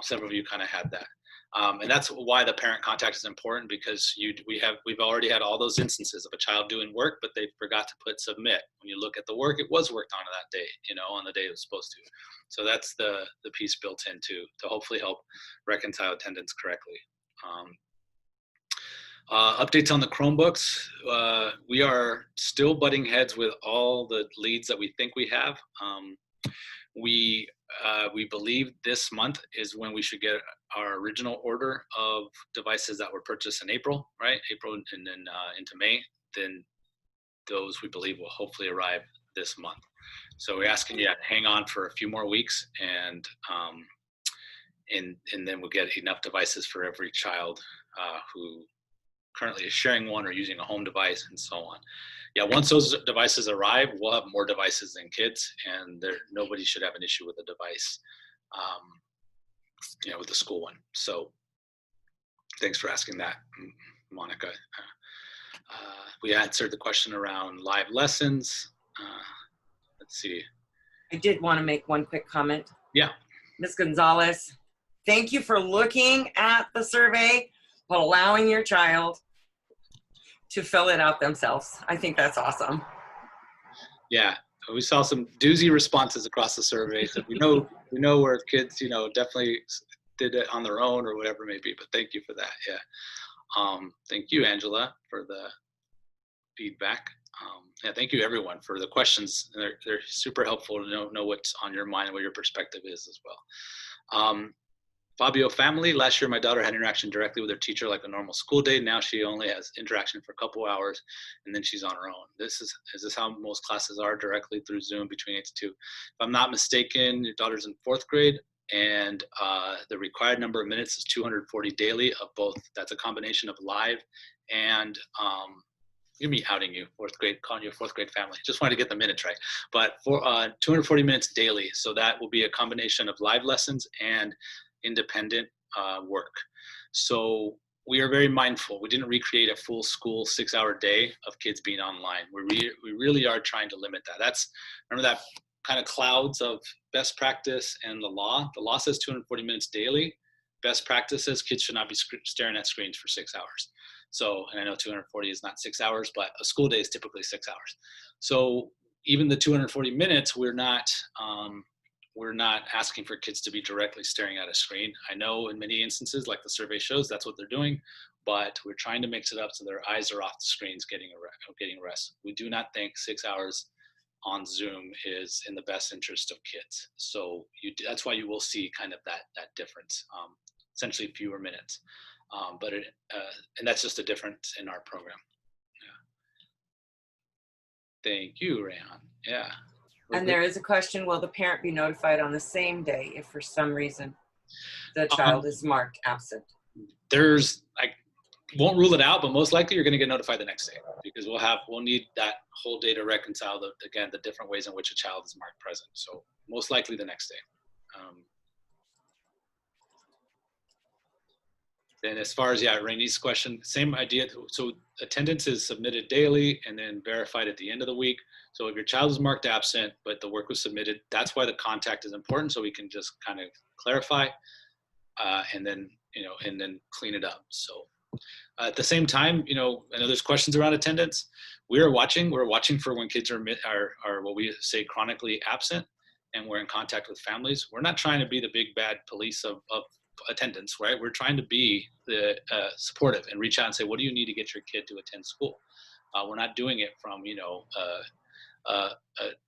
Several of you kind of had that. And that's why the parent contact is important, because we've already had all those instances of a child doing work, but they forgot to put submit. When you look at the work, it was worked on that day, on the day it was supposed to. So that's the piece built in to hopefully help reconcile attendance correctly. Updates on the Chromebooks. We are still butting heads with all the leads that we think we have. We believe this month is when we should get our original order of devices that were purchased in April, right? April and then into May. Then those we believe will hopefully arrive this month. So we're asking you to hang on for a few more weeks, and then we'll get enough devices for every child who currently is sharing one or using a home device and so on. Yeah, once those devices arrive, we'll have more devices than kids, and nobody should have an issue with a device, with the school one. So thanks for asking that, Monica. We answered the question around live lessons. Let's see. I did want to make one quick comment. Yeah. Ms. Gonzalez, thank you for looking at the survey, but allowing your child to fill it out themselves. I think that's awesome. Yeah, we saw some doozy responses across the survey. So we know where kids, definitely did it on their own or whatever it may be, but thank you for that. Yeah. Thank you, Angela, for the feedback. Yeah, thank you everyone for the questions. They're super helpful to know what's on your mind and what your perspective is as well. Fabio family, last year my daughter had interaction directly with her teacher like a normal school day. Now she only has interaction for a couple hours and then she's on her own. Is this how most classes are, directly through Zoom between 8 to 2? If I'm not mistaken, your daughter's in 4th grade and the required number of minutes is 240 daily of both. That's a combination of live and you're me outing you, 4th grade, calling you a 4th grade family. Just wanted to get the minutes right. But for 240 minutes daily. So that will be a combination of live lessons and independent work. So we are very mindful. We didn't recreate a full school 6-hour day of kids being online. We really are trying to limit that. Remember that kind of clouds of best practice and the law. The law says 240 minutes daily. Best practice says kids should not be staring at screens for 6 hours. So, and I know 240 is not 6 hours, but a school day is typically 6 hours. So even the 240 minutes, we're not asking for kids to be directly staring at a screen. I know in many instances, like the survey shows, that's what they're doing, but we're trying to mix it up so their eyes are off the screens getting rest. We do not think 6 hours on Zoom is in the best interest of kids. So that's why you will see kind of that difference, essentially fewer minutes. And that's just a difference in our program. Yeah. Thank you, Rayhan. Yeah. And there is a question, will the parent be notified on the same day if for some reason the child is marked absent? I won't rule it out, but most likely you're going to get notified the next day because we'll need that whole day to reconcile the different ways in which a child is marked present. So most likely the next day. Then as far as, Rainey's question, same idea. So attendance is submitted daily and then verified at the end of the week. So if your child is marked absent, but the work was submitted, that's why the contact is important. So we can just kind of clarify and then clean it up. So at the same time, I know there's questions around attendance. we're watching for when kids are what we say chronically absent, and we're in contact with families. We're not trying to be the big bad police of attendance, right? We're trying to be the supportive and reach out and say, what do you need to get your kid to attend school? We're not doing it from, a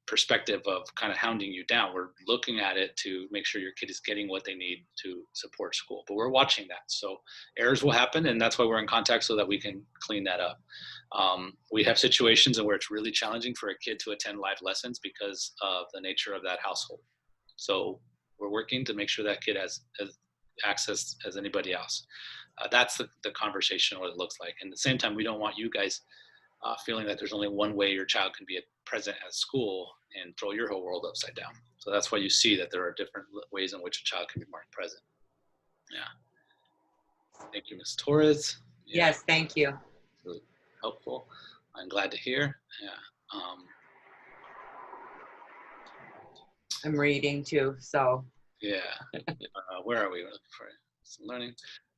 perspective of kind of hounding you down. We're looking at it to make sure your kid is getting what they need to support school. But we're watching that. So errors will happen, and that's why we're in contact so that we can clean that up. We have situations where it's really challenging for a kid to attend live lessons because of the nature of that household. So we're working to make sure that kid has access as anybody else. That's the conversation, what it looks like. And at the same time, we don't want you guys feeling that there's only one way your child can be present at school and throw your whole world upside down. So that's why you see that there are different ways in which a child can be more present. Yeah. Thank you, Ms. Torres. Yeah. Yes, thank you. Really helpful. I'm glad to hear. Yeah. I'm reading too, so. Yeah. Where are we? For some learning.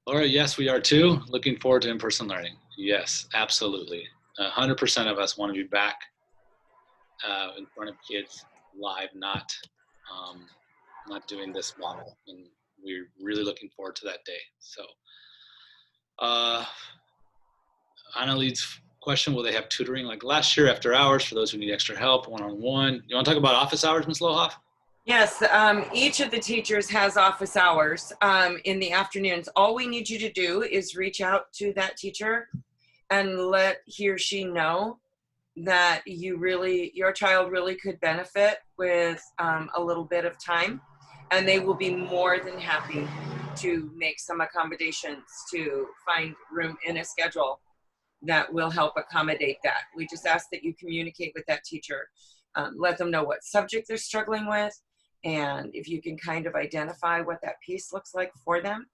Laura, yes, we are too. Looking forward to in-person learning. Yes, absolutely. 100% of us want to be back in front of kids live, not doing this model. And we're really looking forward to that day. So Annalee's question, will they have tutoring like last year after hours for those who need extra help, one-on-one? You want to talk about office hours, Ms. Lohoff? Yes, each of the teachers has office hours in the afternoons. All we need you to do is reach out to that teacher and let he or she know that your child really could benefit with a little bit of time, and they will be more than happy to make some accommodations to find room in a schedule that will help accommodate that. We just ask that you communicate with that teacher, let them know what subject they're struggling with, and if you can kind of identify what that piece looks like for them.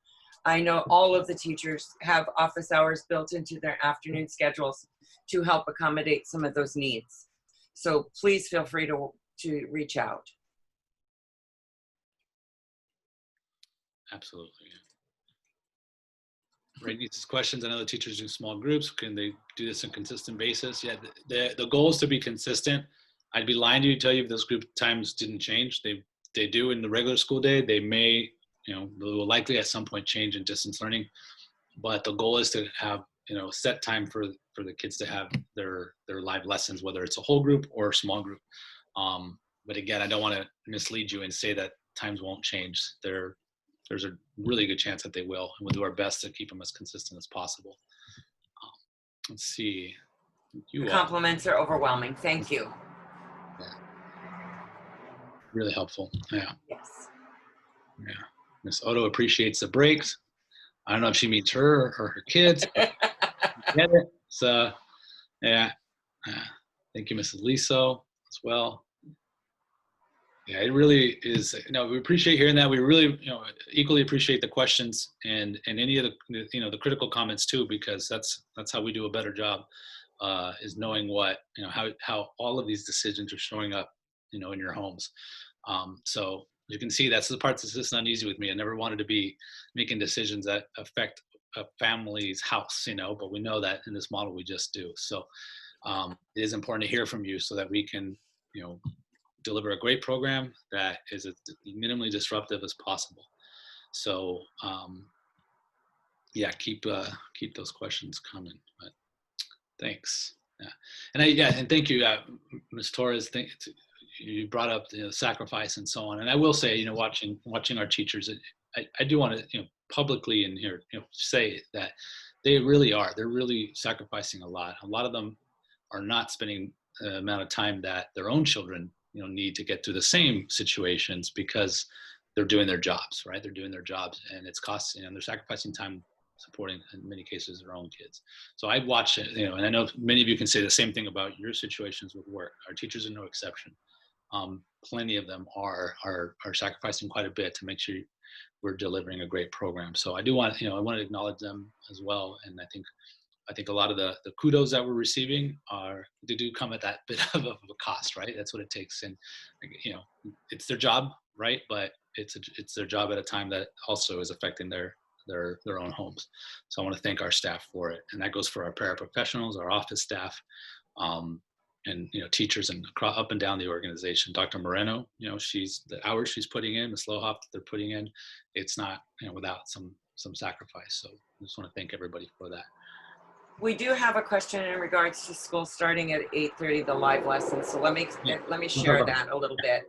I know all of the teachers have office hours built into their afternoon schedules to help accommodate some of those needs. So please feel free to reach out. Absolutely. Rainy's questions, I know the teachers do small groups. Can they do this on a consistent basis? Yeah, the goal is to be consistent. I'd be lying to you to tell you if those group times didn't change. They do in the regular school day. They may, they will likely at some point change in distance learning, but the goal is to have, set time for the kids to have their live lessons, whether it's a whole group or a small group. But again, I don't want to mislead you and say that times won't change. There's a really good chance that they will, and we'll do our best to keep them as consistent as possible. Let's see. Compliments are overwhelming. Thank you. Yeah. Really helpful. Yeah. Yes. Yeah. Miss Odo appreciates the breaks. I don't know if she means her or her kids. But get it. So, yeah. Thank you, Mrs. Liso, as well. Yeah, it really is. We appreciate hearing that. We really, equally appreciate the questions and any of the, the critical comments too, because that's how we do a better job, is knowing what, how all of these decisions are showing up, in your homes. So you can see that's the part that's just not easy with me. I never wanted to be making decisions that affect a family's house, but we know that in this model we just do. So it is important to hear from you so that we can, deliver a great program that is as minimally disruptive as possible. So yeah, keep those questions coming. But thanks. Yeah, and thank you, Ms. Torres. You brought up the sacrifice and so on. And I will say, watching our teachers, I do want to publicly in here say that they're really sacrificing a lot. A lot of them are not spending the amount of time that their own children need to get through the same situations because they're doing their jobs, right? They're doing their jobs, and it's costing, and they're sacrificing time supporting, in many cases, their own kids. So I watch it, and I know many of you can say the same thing about your situations with work. Our teachers are no exception. Plenty of them are sacrificing quite a bit to make sure we're delivering a great program. So I do want, I want to acknowledge them as well. And I think a lot of the kudos that we're receiving they do come at that bit of a cost, right? That's what it takes. And, it's their job, right? But it's their job at a time that also is affecting their own homes. So I want to thank our staff for it. And that goes for our paraprofessionals, our office staff, and teachers and up and down the organization. Dr. Moreno, she's the hours she's putting in, Ms. Lohoff that they're putting in, it's not without some sacrifice. So I just want to thank everybody for that. We do have a question in regards to school starting at 8:30, the live lesson. So let me share that a little bit.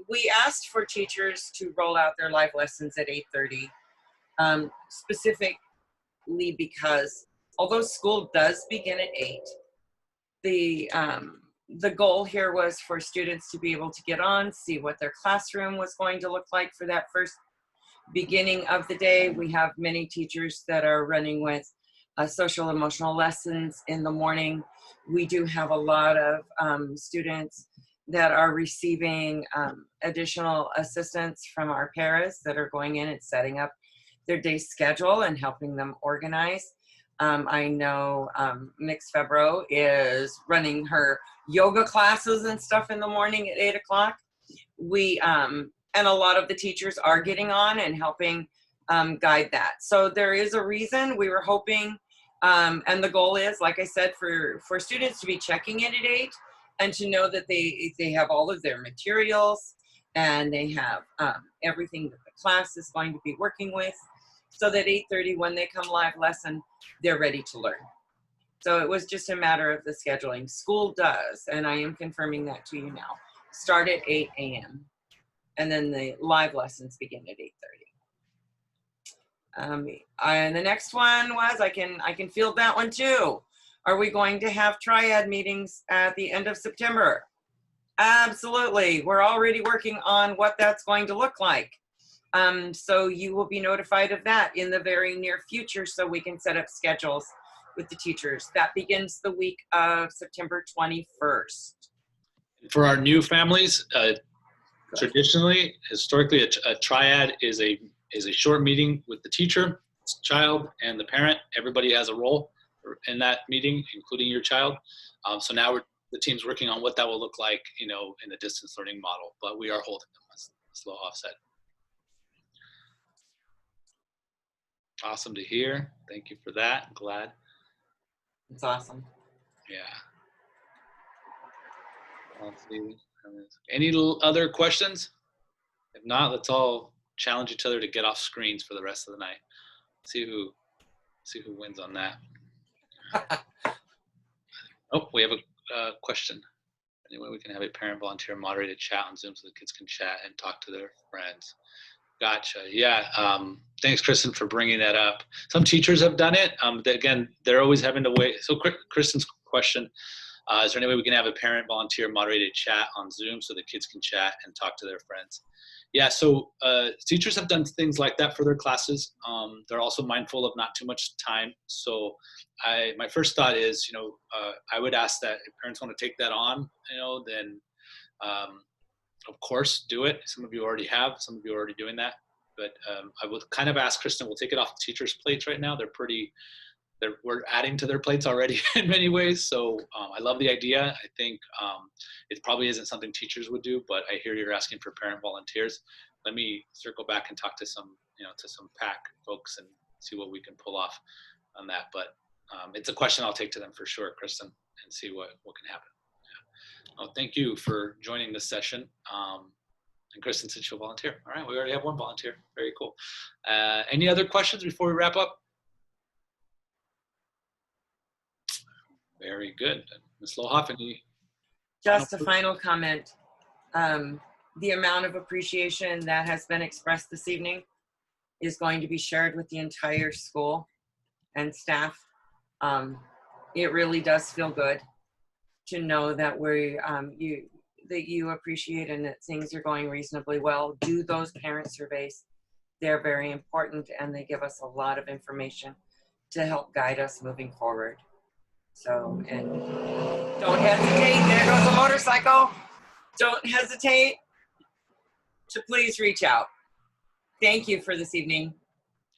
We asked for teachers to roll out their live lessons at 8:30, specifically because although school does begin at 8, the goal here was for students to be able to get on, see what their classroom was going to look like for that first beginning of the day. We have many teachers that are running with social emotional lessons in the morning. We do have a lot of students that are receiving additional assistance from our paras that are going in and setting up their day schedule and helping them organize. I know Mix Febro is running her yoga classes and stuff in the morning at 8 o'clock. And a lot of the teachers are getting on and helping guide that. So there is a reason. We were hoping, and the goal is, like I said, for students to be checking in at 8 and to know that they have all of their materials and they have everything that the class is going to be working with, so that 8:30 when they come live lesson, they're ready to learn. So it was just a matter of the scheduling. School does, and I am confirming that to you now, start at 8 a.m. and then the live lessons begin at 8:30. And the next one was, I can field that one too. Are we going to have triad meetings at the end of September? Absolutely. We're already working on what that's going to look like. So you will be notified of that in the very near future so we can set up schedules with the teachers. That begins the week of September 21st. For our new families, traditionally, historically, a triad is a short meeting with the teacher, child, and the parent. Everybody has a role in that meeting, including your child. So now the team's working on what that will look like, in the distance learning model, but we are holding them, as Lohoff said. Awesome to hear. Thank you for that. I'm glad. It's awesome. Yeah. Let's see. Any other questions? If not, let's all challenge each other to get off screens for the rest of the night. See who wins on that. Oh, we have a question. Anyway, we can have a parent volunteer moderated chat on Zoom so the kids can chat and talk to their friends. Gotcha. Yeah. Thanks, Kristen, for bringing that up. Some teachers have done it. Again, they're always having to wait. So Kristen's question, is there any way we can have a parent volunteer moderated chat on Zoom so the kids can chat and talk to their friends? Yeah, so teachers have done things like that for their classes. They're also mindful of not too much time. So my first thought is, I would ask that if parents want to take that on, then of course, do it. Some of you already have. Some of you are already doing that. But I would kind of ask Kristen, we'll take it off the teachers' plates right now. We're adding to their plates already in many ways. So I love the idea. I think it probably isn't something teachers would do, but I hear you're asking for parent volunteers. Let me circle back and talk to some PAC folks and see what we can pull off on that. But it's a question I'll take to them for sure, Kristen, and see what can happen. Oh, thank you for joining this session. And Kristen said she'll volunteer. All right, we already have one volunteer. Very cool. Any other questions before we wrap up? Very good. Ms. Lohoff, any? Just a final comment. The amount of appreciation that has been expressed this evening is going to be shared with the entire school and staff. It really does feel good to know that you appreciate and that things are going reasonably well. Do those parent surveys. They're very important and they give us a lot of information to help guide us moving forward. So, and don't hesitate. There goes a motorcycle. Don't hesitate to please reach out. Thank you for this evening.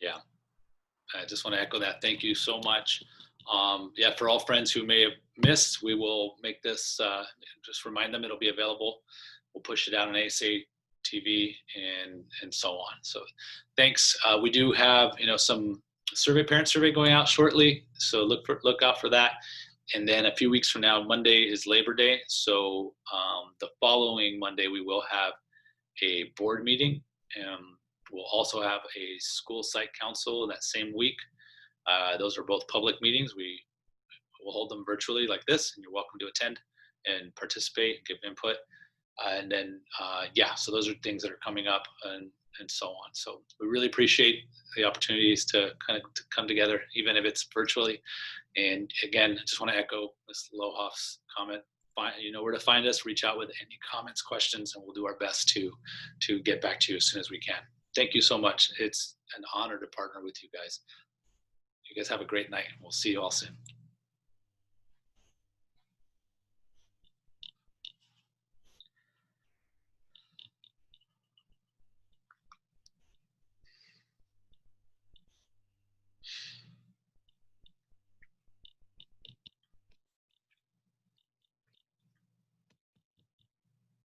Yeah, I just want to echo that. Thank you so much. Yeah, for all friends who may have missed, we will make this, just remind them it'll be available. We'll push it out on ASA TV and so on. So thanks. We do have, some parent survey going out shortly. So look out for that. And then a few weeks from now, Monday is Labor Day. So the following Monday, we will have a board meeting. We'll also have a school site council that same week. Those are both public meetings. We will hold them virtually like this, and you're welcome to attend and participate and give input. And then, yeah, so those are things that are coming up and so on. So we really appreciate the opportunities to kind of to come together, even if it's virtually. And again, I just want to echo Ms. Lohoff's comment. You know where to find us. Reach out with any comments, questions, and we'll do our best to get back to you as soon as we can. Thank you so much. It's an honor to partner with you guys. You guys have a great night. We'll see you all soon.